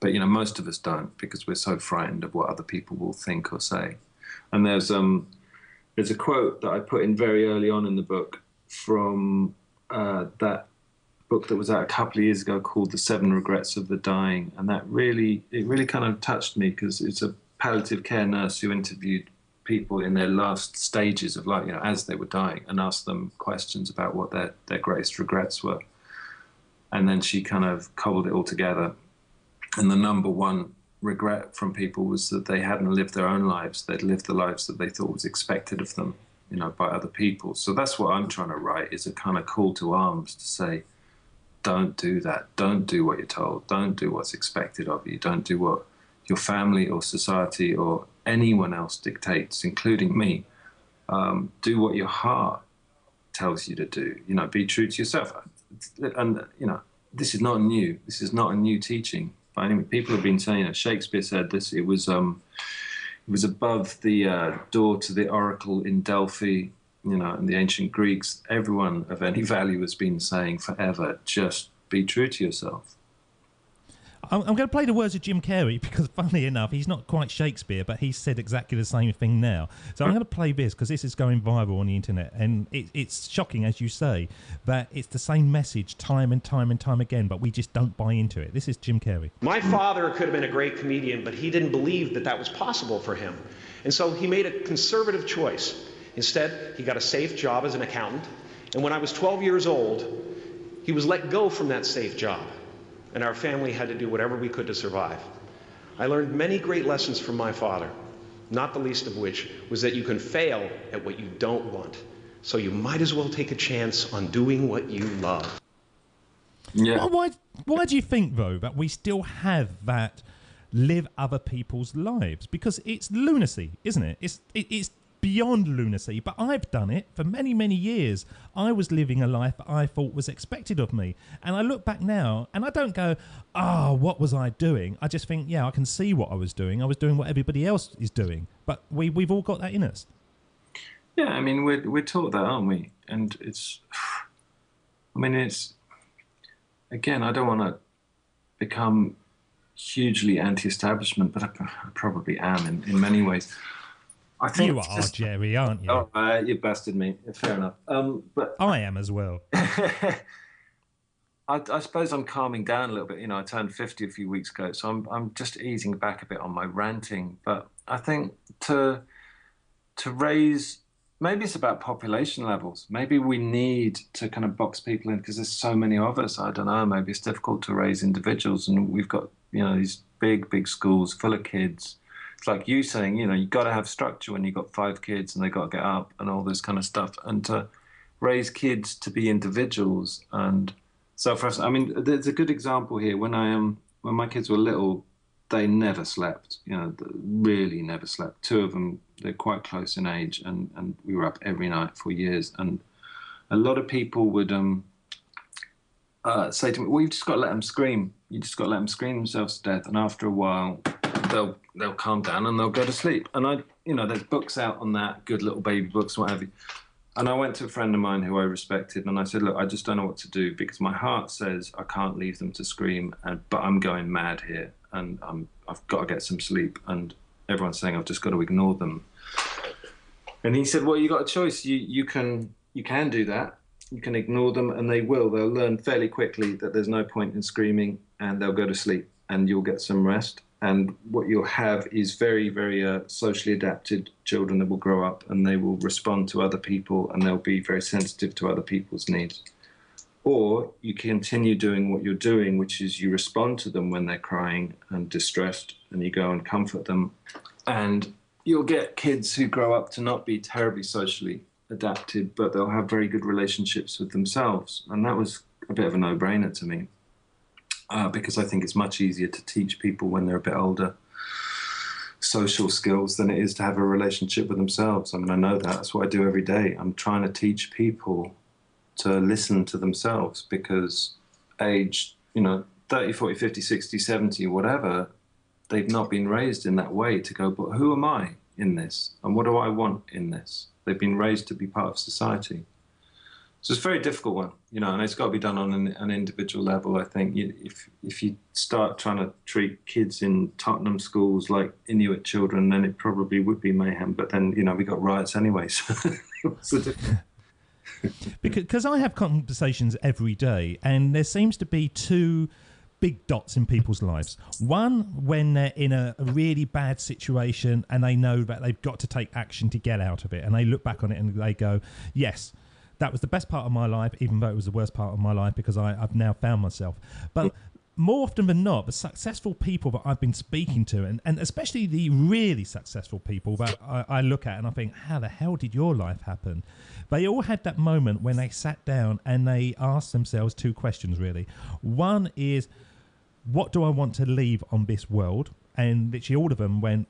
But, you know, most of us don't, because we're so frightened of what other people will think or say. And there's a quote that I put in very early on in the book from that book that was out a couple of years ago called The 7 Regrets of the Dying. And it really kind of touched me, because it's a palliative care nurse who interviewed people in their last stages of life, you know, as they were dying, and asked them questions about what their greatest regrets were. And then she kind of cobbled it all together. And the number one regret from people was that they hadn't lived their own lives. They'd lived the lives that they thought was expected of them, you know, by other people. So that's what I'm trying to write, is a kind of call to arms to say, don't do that. Don't do what you're told. Don't do what's expected of you. Don't do what your family or society or anyone else dictates, including me. Do what your heart tells you to do. You know, be true to yourself. And, you know, this is not new. This is not a new teaching. By any means, people have been saying it. Shakespeare said this. It was above the door to the oracle in Delphi, you know, and the ancient Greeks. Everyone of any value has been saying forever, just be true to yourself. I'm going to play the words of Jim Carrey, because funnily enough, he's not quite Shakespeare, but he said exactly the same thing now. So I'm going to play this, because this is going viral on the internet, and it's shocking, as you say, that it's the same message time and time and time again, but we just don't buy into it. This is Jim Carrey. My father could have been a great comedian, but he didn't believe that was possible for him. And so he made a conservative choice. Instead, he got a safe job as an accountant, and when I was 12 years old, he was let go from that safe job. And our family had to do whatever we could to survive. I learned many great lessons from my father, not the least of which was that you can fail at what you don't want. So you might as well take a chance on doing what you love. Yeah. Why do you think, though, that we still have that live other people's lives? Because it's lunacy, isn't it? It's beyond lunacy, but I've done it for many, many years. I was living a life that I thought was expected of me. And I look back now and I don't go, what was I doing? I just think, yeah, I can see what I was doing. I was doing what everybody else is doing. But we've all got that in us. Yeah, I mean, we're taught that, aren't we? And again, I don't want to become hugely anti-establishment, but I probably am in many ways. I think you are, Jerry, aren't you? Oh, you bested me. Fair enough. But I am as well. I suppose I'm calming down a little bit. You know, I turned 50 a few weeks ago, so I'm just easing back a bit on my ranting. But I think to raise, maybe it's about population levels. Maybe we need to kind of box people in, because there's so many of us. I don't know. Maybe it's difficult to raise individuals, and we've got, you know, these big schools full of kids. it's like you saying, you know, you got to have structure when you've got 5 kids and they got to get up and all this kind of stuff, and to raise kids to be individuals. And so for us, I mean, there's a good example here. When my kids were little, they never slept, you know, really never slept. 2 of them, they're quite close in age, and we were up every night for years. And a lot of people would say to me, well, you've just got to let them scream. You just got to let them scream themselves to death. And after a while, they'll calm down and they'll go to sleep. And you know, there's books out on that, good little baby books, what have you. And I went to a friend of mine who I respected, and I said, look, I just don't know what to do, because my heart says I can't leave them to scream, but I'm going mad here, and I've got to get some sleep, and everyone's saying I've just got to ignore them. And he said, well, you got a choice. You can do that. You can ignore them, and they'll learn fairly quickly that there's no point in screaming, and they'll go to sleep, and you'll get some rest. And what you'll have is very, very socially adapted children that will grow up, and they will respond to other people, and they'll be very sensitive to other people's needs. Or you continue doing what you're doing, which is you respond to them when they're crying and distressed, and you go and comfort them. And you'll get kids who grow up to not be terribly socially adapted, but they'll have very good relationships with themselves. And that was a bit of a no-brainer to me. Because I think it's much easier to teach people when they're a bit older social skills than it is to have a relationship with themselves. I mean, I know that. That's what I do every day. I'm trying to teach people to listen to themselves, because age, 30, 40, 50, 60, 70, whatever, they've not been raised in that way to go, but who am I in this? And what do I want in this? They've been raised to be part of society. So it's a very difficult one, and it's got to be done on an individual level. I think if you start trying to treat kids in Tottenham schools like Inuit children, then it probably would be mayhem. But then, we got riots anyway. So what's the difference? Because I have conversations every day, and there seems to be 2 big dots in people's lives. One, when they're in a really bad situation and they know that they've got to take action to get out of it, and they look back on it and they go, yes, that was the best part of my life, even though it was the worst part of my life, because I've now found myself. But more often than not, the successful people that I've been speaking to, and especially the really successful people that I look at and I think, how the hell did your life happen? They all had that moment when they sat down and they asked themselves 2 questions, really. One is, what do I want to leave on this world? And literally all of them went,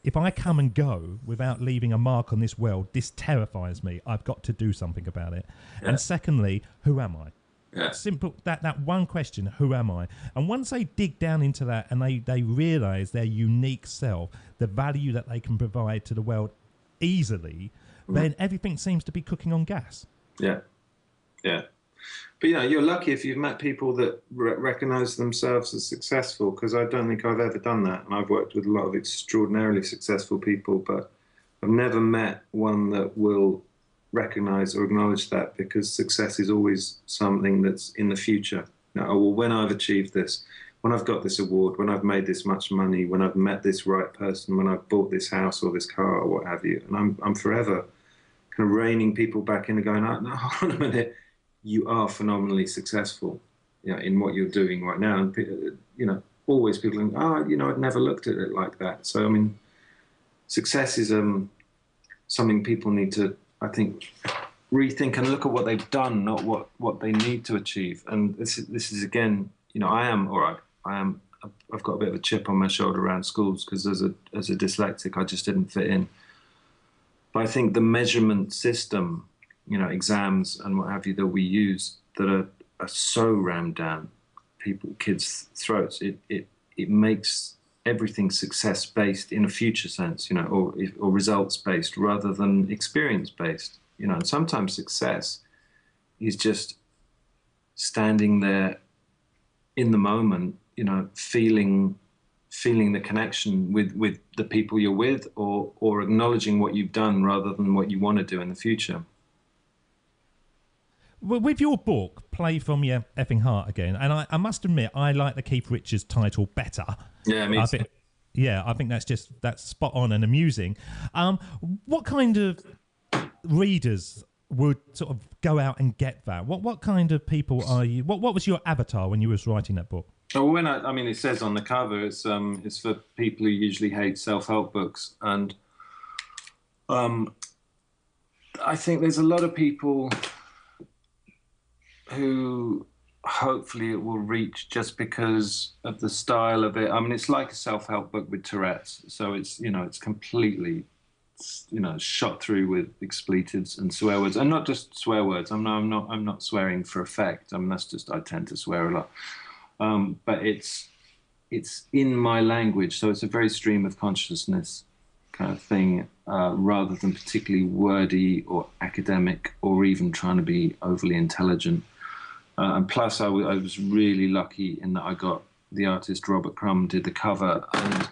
if I come and go without leaving a mark on this world, this terrifies me. I've got to do something about it. Yeah. And secondly, who am I? Yeah. Simple, that one question, who am I? And once they dig down into that and they realise their unique self, the value that they can provide to the world easily, then everything seems to be cooking on gas. Yeah, yeah. But, you're lucky if you've met people that recognise themselves as successful, because I don't think I've ever done that. And I've worked with a lot of extraordinarily successful people, but I've never met one that will recognise or acknowledge that, because success is always something that's in the future. Well, when I've achieved this, when I've got this award, when I've made this much money, when I've met this right person, when I've bought this house or this car or what have you. And I'm forever kind of reining people back in and going, no, hold on a minute. You are phenomenally successful, in what you're doing right now. And, always people think, I'd never looked at it like that. So, I mean, success is something people need to, I think, rethink and look at what they've done, not what they need to achieve. And this is again, I've got a bit of a chip on my shoulder around schools, because as a dyslexic, I just didn't fit in. But I think the measurement system, exams and what have you, that we use that are so rammed down kids' throats, it makes everything success-based in a future sense, or results-based rather than experience-based, and sometimes success is just standing there in the moment, feeling the connection with the people you're with, or acknowledging what you've done rather than what you want to do in the future. Well, with your book, Play From Your Effing Heart Again, and I must admit, I like the Keith Richards title better. Yeah, me too. I think that's spot on and amusing. What kind of readers would sort of go out and get that? What kind of people are you? What was your avatar when you was writing that book? Oh, I mean, it says on the cover, it's for people who usually hate self-help books, and I think there's a lot of people who hopefully it will reach just because of the style of it. I mean, it's like a self-help book with Tourette's, so it's it's completely shot through with expletives and swear words, and not just swear words. I'm not swearing for effect. I mean, that's just, I tend to swear a lot, but it's in my language, so it's a very stream of consciousness kind of thing, rather than particularly wordy or academic or even trying to be overly intelligent. And plus, I was really lucky in that I got the artist Robert Crumb did the cover, and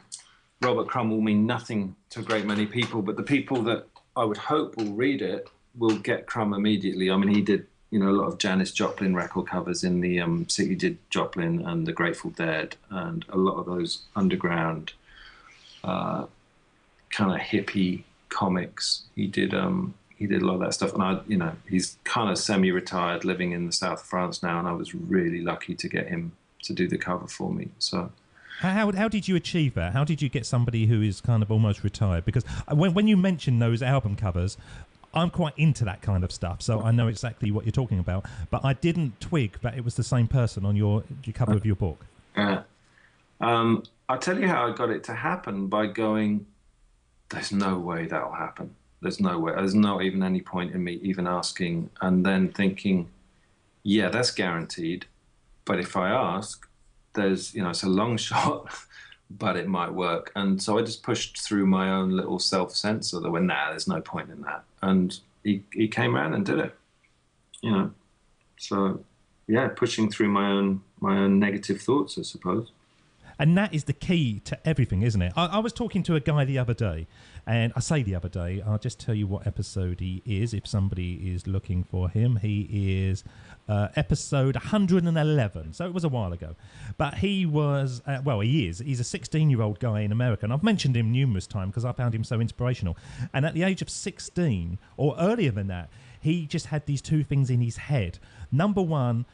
Robert Crumb will mean nothing to a great many people, but the people that I would hope will read it will get Crumb immediately. I mean, he did a lot of Janis Joplin record covers in the he did Joplin and the Grateful Dead and a lot of those underground kind of hippie comics. He did a lot of that stuff, and he's kind of semi-retired, living in the south of France now, and I was really lucky to get him to do the cover for me. So how did you achieve that? How did you get somebody who is kind of almost retired? Because when you mention those album covers, I'm quite into that kind of stuff, so I know exactly what you're talking about, but I didn't twig that it was the same person on your cover of your book. Yeah. I'll tell you how I got it to happen, by going, there's no way that'll happen. There's no way. There's not even any point in me even asking, and then thinking, yeah, that's guaranteed. But if I ask, there's, it's a long shot, but it might work. And so I just pushed through my own little self-censor that went, nah, there's no point in that. And he came around and did it, So, yeah, pushing through my own negative thoughts, I suppose. And that is the key to everything, isn't it? I was talking to a guy the other day, and I say the other day, I'll just tell you what episode he is if somebody is looking for him. He is episode 111, so it was a while ago. But he was, he's a 16-year-old guy in America, and I've mentioned him numerous times because I found him so inspirational. And at the age of 16, or earlier than that, he just had these two things in his head. Number one,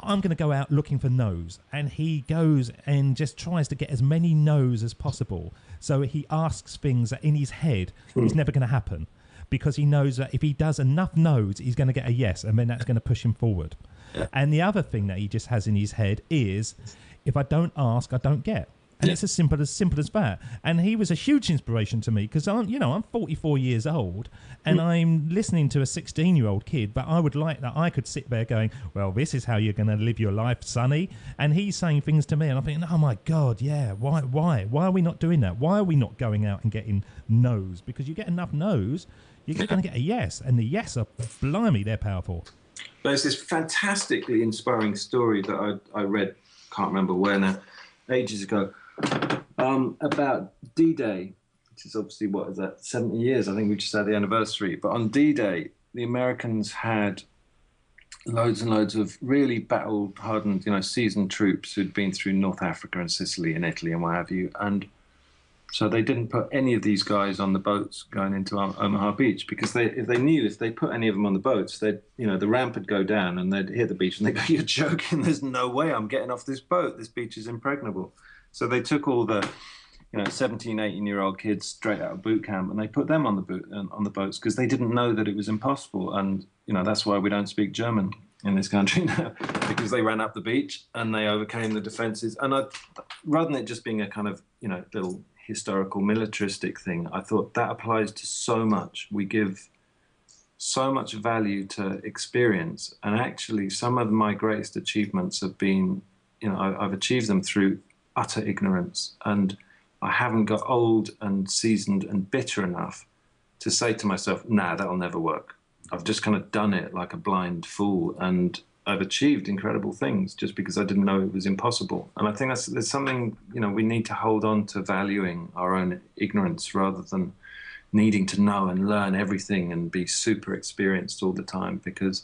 I'm going to go out looking for no's, and he goes and just tries to get as many no's as possible. So he asks things that in his head is never going to happen, because he knows that if he does enough no's, he's going to get a yes, and then that's going to push him forward. Yeah. And the other thing that he just has in his head is, if I don't ask, I don't get. And it's as simple as that. And he was a huge inspiration to me, because I'm 44 years old and I'm listening to a 16-year-old kid, but I would like that I could sit there going, well, this is how you're going to live your life, sonny. And he's saying things to me and I'm thinking, oh my God, yeah, why are we not doing that? Why are we not going out and getting no's? Because you get enough no's, you're going to get a yes. And the yes are, blimey, they're powerful. There's this fantastically inspiring story that I read, can't remember where now, ages ago, about D-Day, which is obviously, 70 years? I think we just had the anniversary. But on D-Day, the Americans had loads and loads of really battle-hardened, seasoned troops who'd been through North Africa and Sicily and Italy and what have you. And so they didn't put any of these guys on the boats going into Omaha Beach, because if they put any of them on the boats, the ramp would go down and they'd hit the beach and they'd go, you're joking, there's no way I'm getting off this boat. This beach is impregnable. So they took all the 17, 18-year-old kids straight out of boot camp and they put them on the boats, because they didn't know that it was impossible. And, that's why we don't speak German in this country now, because they ran up the beach and they overcame the defenses. And rather than it just being a kind of, little historical militaristic thing, I thought that applies to so much. We give so much value to experience, and actually some of my greatest achievements have been, I've achieved them through utter ignorance, and I haven't got old and seasoned and bitter enough to say to myself, nah, that'll never work. I've just kind of done it like a blind fool, and I've achieved incredible things just because I didn't know it was impossible. And I think there's something, we need to hold on to, valuing our own ignorance rather than needing to know and learn everything and be super experienced all the time. Because,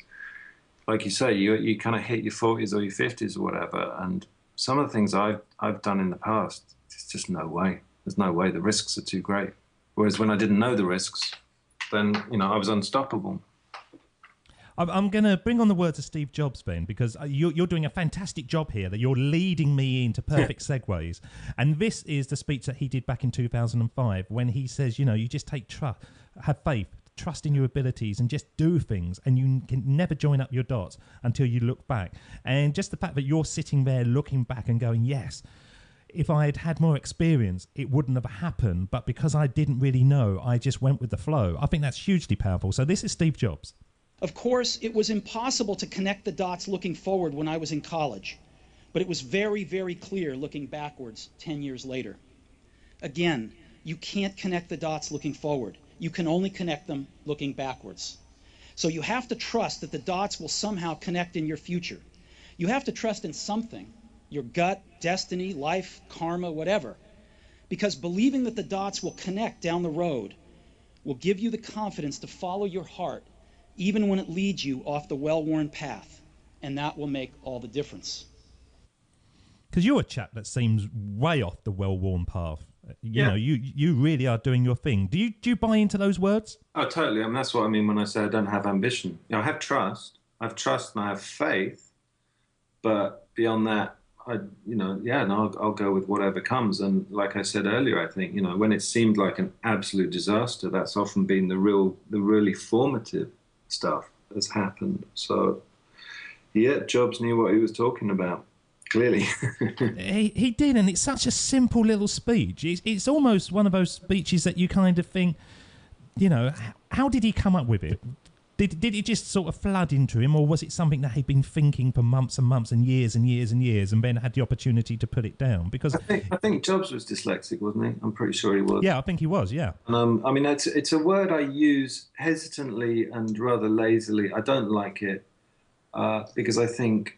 like you say, you kind of hit your 40s or your 50s or whatever, and some of the things I've done in the past, it's just no way. There's no way. The risks are too great. Whereas when I didn't know the risks, then, I was unstoppable. I'm going to bring on the words of Steve Jobs, Ben, because you're doing a fantastic job here, that you're leading me into perfect segues. And this is the speech that he did back in 2005 when he says, you know, you just take trust, have faith, trust in your abilities and just do things, and you can never join up your dots until you look back. And just the fact that you're sitting there looking back and going, yes, if I had had more experience, it wouldn't have happened. But because I didn't really know, I just went with the flow. I think that's hugely powerful. So this is Steve Jobs. Of course, it was impossible to connect the dots looking forward when I was in college, but it was very, very clear looking backwards 10 years later. Again, you can't connect the dots looking forward. You can only connect them looking backwards. So you have to trust that the dots will somehow connect in your future. You have to trust in something, your gut, destiny, life, karma, whatever, because believing that the dots will connect down the road will give you the confidence to follow your heart even when it leads you off the well-worn path, and that will make all the difference. Because you're a chap that seems way off the well-worn path. You know, you really are doing your thing. Do you buy into those words? Oh, totally. I mean, that's what I mean when I say I don't have ambition. You know, I have trust. I have trust and I have faith. But beyond that, I'll go with whatever comes. And like I said earlier, I think, you know, when it seemed like an absolute disaster, that's often been the really formative stuff has happened. So, yeah, Jobs knew what he was talking about, clearly. he did, and it's such a simple little speech. It's almost one of those speeches that you kind of think, you know, how did he come up with it? Did it just sort of flood into him, or was it something that he'd been thinking for months and months and years and years and years, and then had the opportunity to put it down? Because I think Jobs was dyslexic, wasn't he? I'm pretty sure he was. Yeah, I think he was. Yeah. I mean, it's a word I use hesitantly and rather lazily. I don't like it because I think,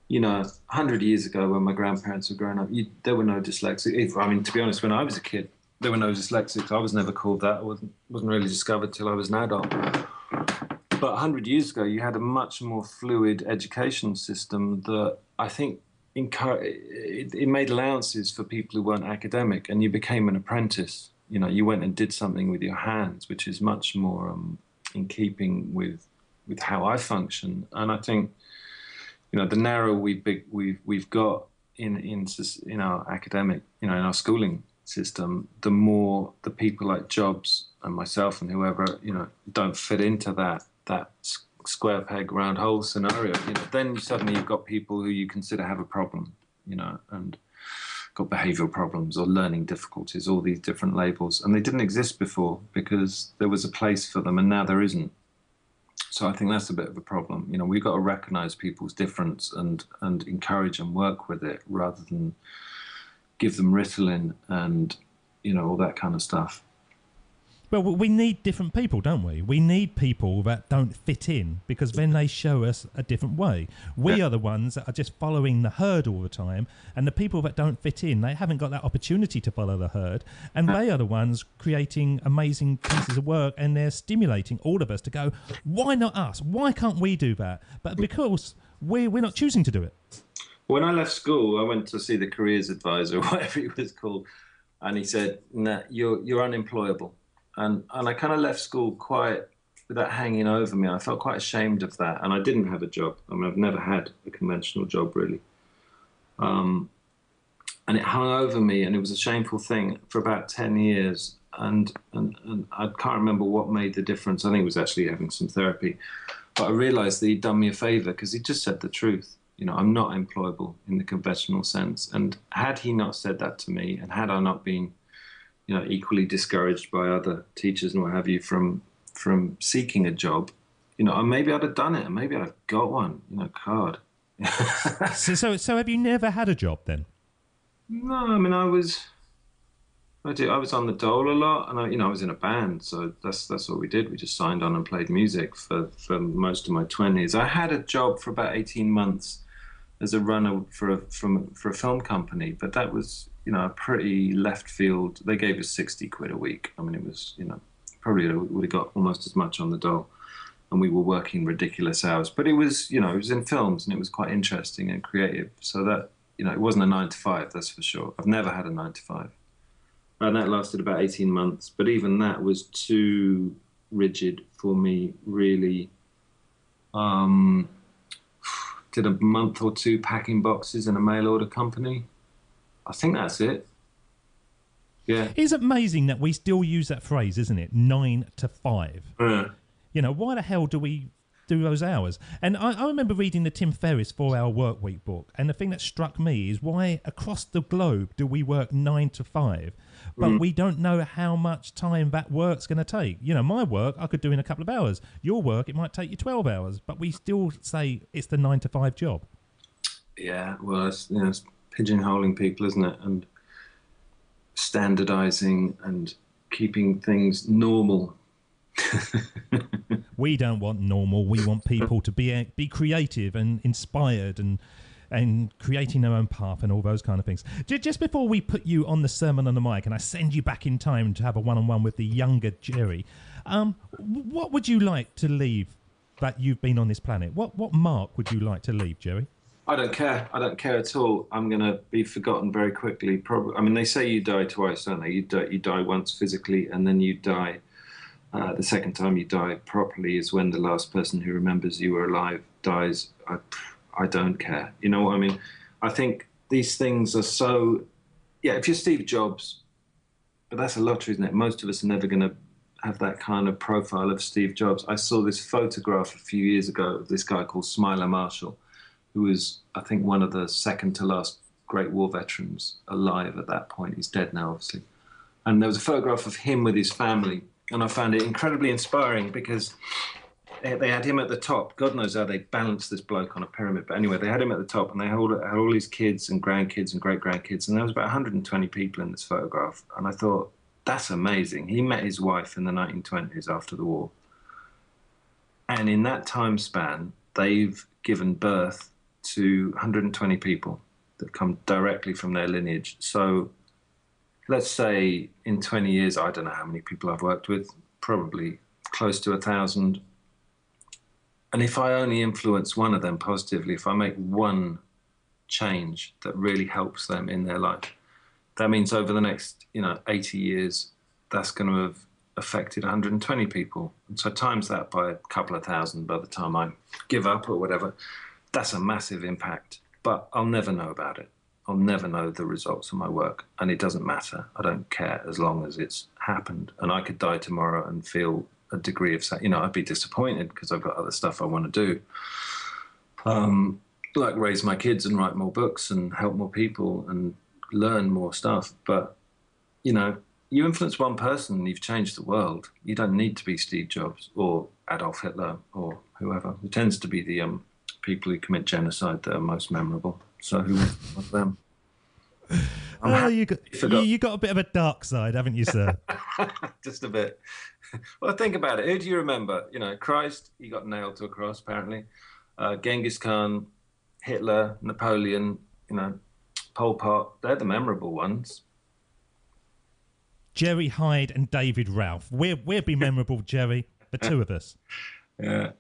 you know, 100 years ago when my grandparents were growing up, there were no dyslexic. I mean, to be honest, when I was a kid, there were no dyslexics. I was never called that. I wasn't really discovered till I was an adult. But 100 years ago, you had a much more fluid education system that I think it made allowances for people who weren't academic, and you became an apprentice. You know, you went and did something with your hands, which is much more in keeping with how I function. And I think, you know, the narrower we've got in our academic, you know, in our schooling system, the more the people like Jobs and myself and whoever, you know, don't fit into that square peg round hole scenario. You know, then suddenly you've got people who you consider have a problem, you know, and got behavioural problems or learning difficulties, all these different labels, and they didn't exist before because there was a place for them, and now there isn't. So I think that's a bit of a problem. You know, we've got to recognise people's difference and encourage and work with it rather than give them Ritalin and, you know, all that kind of stuff. Well, we need different people, don't we? We need people that don't fit in, because then they show us a different way. We are the ones that are just following the herd all the time, and the people that don't fit in, they haven't got that opportunity to follow the herd, and they are the ones creating amazing pieces of work, and they're stimulating all of us to go, why not us? Why can't we do that? But because we're not choosing to do it. When I left school, I went to see the careers advisor, whatever he was called, and he said, nah, you're unemployable. And I kind of left school quite with that hanging over me. I felt quite ashamed of that. And I didn't have a job. I mean, I've never had a conventional job, really. And it hung over me, and it was a shameful thing for about 10 years. And I can't remember what made the difference. I think it was actually having some therapy. But I realized that he'd done me a favor because he just said the truth. You know, I'm not employable in the conventional sense. And had he not said that to me, and had I not been, you know, equally discouraged by other teachers and what have you from seeking a job, you know, maybe I'd have done it, and maybe I'd have got one, you know, God. So have you never had a job then? No, I mean, I was on the dole a lot, and I was in a band, so that's what we did. We just signed on and played music for most of my 20s. I had a job for about 18 months as a runner for a film company, but that was, you know, a pretty left field. They gave us 60 quid a week. I mean, it was, you know, probably would have got almost as much on the dole, and we were working ridiculous hours. But it was, you know, it was in films, and it was quite interesting and creative. So that, you know, it wasn't a 9 to 5, that's for sure. I've never had a 9 to 5. And that lasted about 18 months. But even that was too rigid for me, really. Um, did a month or two packing boxes in a mail order company. I think that's it. Yeah. It's amazing that we still use that phrase, isn't it? 9 to 5. You know, why the hell do we do those hours? And I remember reading the Tim Ferriss 4-Hour Workweek book, and the thing that struck me is why across the globe do we work 9 to 5, but we don't know how much time that work's going to take. You know, my work I could do in a couple of hours. Your work, it might take you 12 hours, but we still say it's the 9 to 5 job. Yeah, well, it's pigeonholing people, isn't it? And standardizing and keeping things normal. We don't want normal. We want people to be creative and inspired and creating their own path and all those kind of things. Just before we put you on the Sermon on the Mic and I send you back in time to have a one-on-one with the younger Jerry, what would you like to leave that you've been on this planet? What mark would you like to leave, Jerry? I don't care. I don't care at all. I'm going to be forgotten very quickly. Probably. I mean, they say you die twice, don't they? You die once physically, and then you die. The second time you die properly is when the last person who remembers you were alive dies. I don't care. You know what I mean? I think these things are so... Yeah, if you're Steve Jobs, but that's a lottery, isn't it? Most of us are never going to have that kind of profile of Steve Jobs. I saw this photograph a few years ago of this guy called Smiler Marshall, who was, I think, one of the second to last Great War veterans alive at that point. He's dead now, obviously. And there was a photograph of him with his family, and I found it incredibly inspiring because they had him at the top. God knows how they balanced this bloke on a pyramid. But anyway, they had him at the top, and they had all his kids and grandkids and great-grandkids, and there was about 120 people in this photograph. And I thought, that's amazing. He met his wife in the 1920s after the war. And in that time span, they've given birth to 120 people that come directly from their lineage. So let's say in 20 years, I don't know how many people I've worked with, probably close to 1,000. And if I only influence one of them positively, if I make one change that really helps them in their life, that means over the next 80 years, that's going to have affected 120 people. And so times that by a couple of thousand by the time I give up or whatever. That's a massive impact, but I'll never know about it. I'll never know the results of my work, and it doesn't matter. I don't care as long as it's happened. And I could die tomorrow and feel a degree of, I'd be disappointed because I've got other stuff I want to do, like raise my kids and write more books and help more people and learn more stuff. But, you influence one person and you've changed the world. You don't need to be Steve Jobs or Adolf Hitler or whoever. It tends to be the people who commit genocide that are most memorable. So who was them? You got a bit of a dark side, haven't you, sir? Just a bit. Well, think about it. Who do you remember? Christ, he got nailed to a cross, apparently. Genghis Khan, Hitler, Napoleon, Pol Pot. They're the memorable ones. Jerry Hyde and David Ralph. We'll be memorable, Jerry. The two of us. Yeah.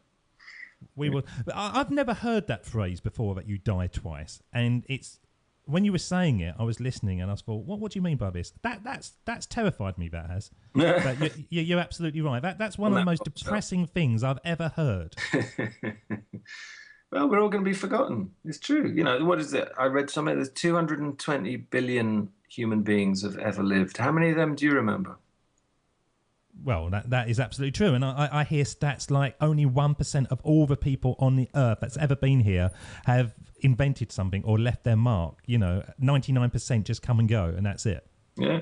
We will. I've never heard that phrase before, that you die twice. And it's when you were saying it, I was listening and I thought, what do you mean by this? That's terrified me. That has. But you're absolutely right. That's one of the most depressing things I've ever heard. Well, we're all going to be forgotten. It's true. What is it? I read something. There's 220 billion human beings have ever lived. How many of them do you remember? Well, that is absolutely true. And I hear stats like only 1% of all the people on the earth that's ever been here have invented something or left their mark. 99% just come and go, and that's it. Yeah.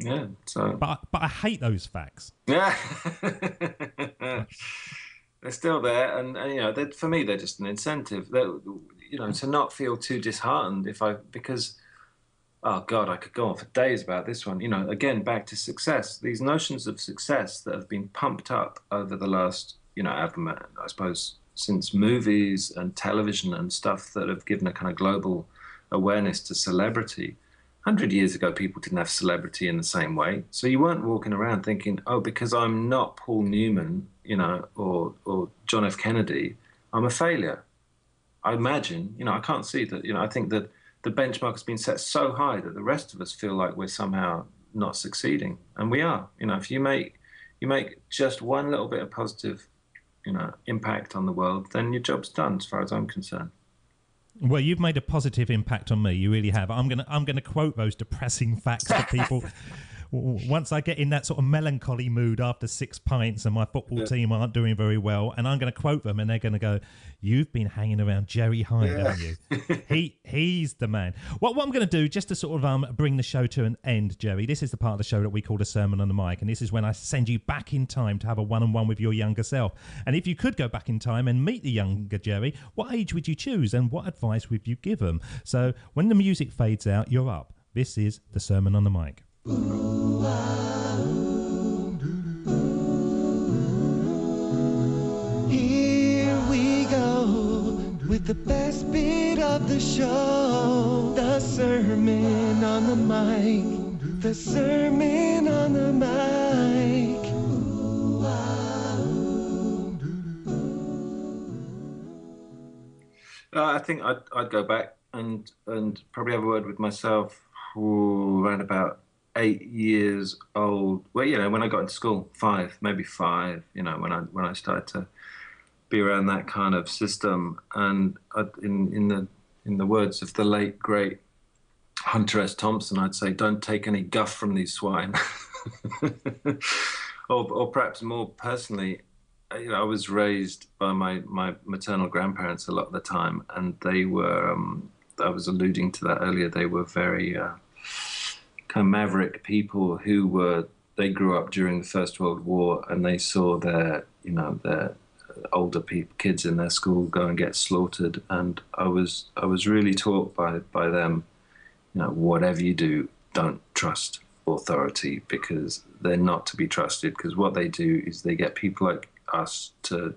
Yeah. So. But I hate those facts. Yeah. They're still there. And for me, they're just an incentive. To not feel too disheartened because... Oh, God, I could go on for days about this one. Again, back to success. These notions of success that have been pumped up over the last, I suppose, since movies and television and stuff that have given a kind of global awareness to celebrity. 100 years ago, people didn't have celebrity in the same way. So you weren't walking around thinking, oh, because I'm not Paul Newman, or John F. Kennedy, I'm a failure. I imagine, I can't see that, I think that the benchmark has been set so high that the rest of us feel like we're somehow not succeeding, and we are. If you make just one little bit of positive impact on the world, then your job's done, as far as I'm concerned. Well, you've made a positive impact on me. You really have. I'm gonna quote those depressing facts to people. Once I get in that sort of melancholy mood after 6 pints and my football team aren't doing very well, and I'm going to quote them, and they're going to go, "You've been hanging around Jerry Hyde, haven't you? He's the man." What I'm going to do, just to sort of bring the show to an end, Jerry, this is the part of the show that we call a sermon on the mic, and this is when I send you back in time to have a one-on-one with your younger self. And if you could go back in time and meet the younger Jerry, what age would you choose, and what advice would you give him? So when the music fades out, you're up. This is the sermon on the mic. Here we go with the best bit of the show, the sermon on the mic, the sermon on the mic. I think I'd go back and probably have a word with myself around about 8 years old. Well, when I got into school, 5, maybe 5. When I started to be around that kind of system, and in the words of the late great Hunter S. Thompson, I'd say, don't take any guff from these swine. or perhaps more personally, I was raised by my maternal grandparents a lot of the time, and they were. I was alluding to that earlier. They were very kind of maverick people who they grew up during the First World War, and they saw their older kids in their school go and get slaughtered. And I was really taught by them, whatever you do, don't trust authority, because they're not to be trusted, because what they do is they get people like us to,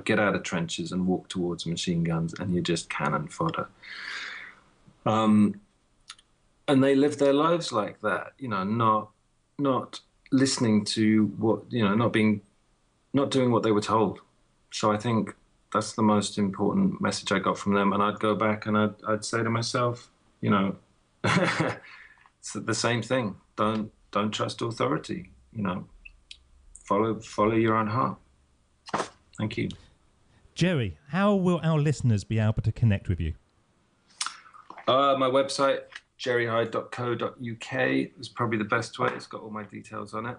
get out of trenches and walk towards machine guns, and you're just cannon fodder. And they live their lives like that, not listening to what, not doing what they were told. So I think that's the most important message I got from them. And I'd go back and I'd say to myself, it's the same thing. Don't trust authority. Follow your own heart. Thank you. Jerry, how will our listeners be able to connect with you? My website, jerryhyde.co.uk, is probably the best way. It's got all my details on it.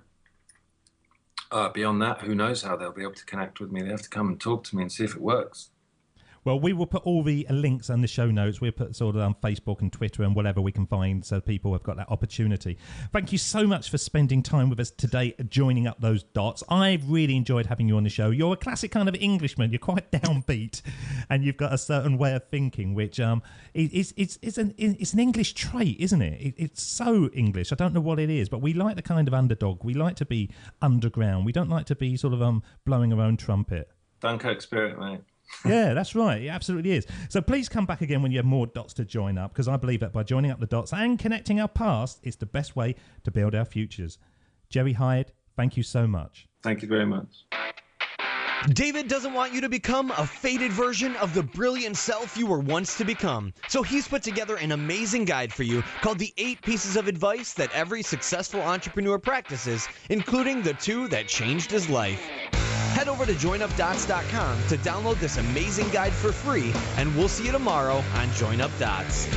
Beyond that, who knows how they'll be able to connect with me. They have to come and talk to me and see if it works. Well, we will put all the links and the show notes. We'll put sort of on Facebook and Twitter and whatever we can find, so people have got that opportunity. Thank you so much for spending time with us today, joining up those dots. I've really enjoyed having you on the show. You're a classic kind of Englishman. You're quite downbeat, and you've got a certain way of thinking, which it's an English trait, isn't it? It's so English. I don't know what it is, but we like the kind of underdog. We like to be underground. We don't like to be sort of blowing our own trumpet. Dunkirk spirit, mate. Yeah, that's right. It absolutely is. So please come back again when you have more dots to join up, because I believe that by joining up the dots and connecting our past, it's the best way to build our futures. Jerry Hyde, thank you so much. Thank you very much. David doesn't want you to become a faded version of the brilliant self you were once to become. So he's put together an amazing guide for you called the 8 Pieces of Advice That Every Successful Entrepreneur Practices, including the 2 that changed his life. Head over to joinupdots.com to download this amazing guide for free, and we'll see you tomorrow on Join Up Dots.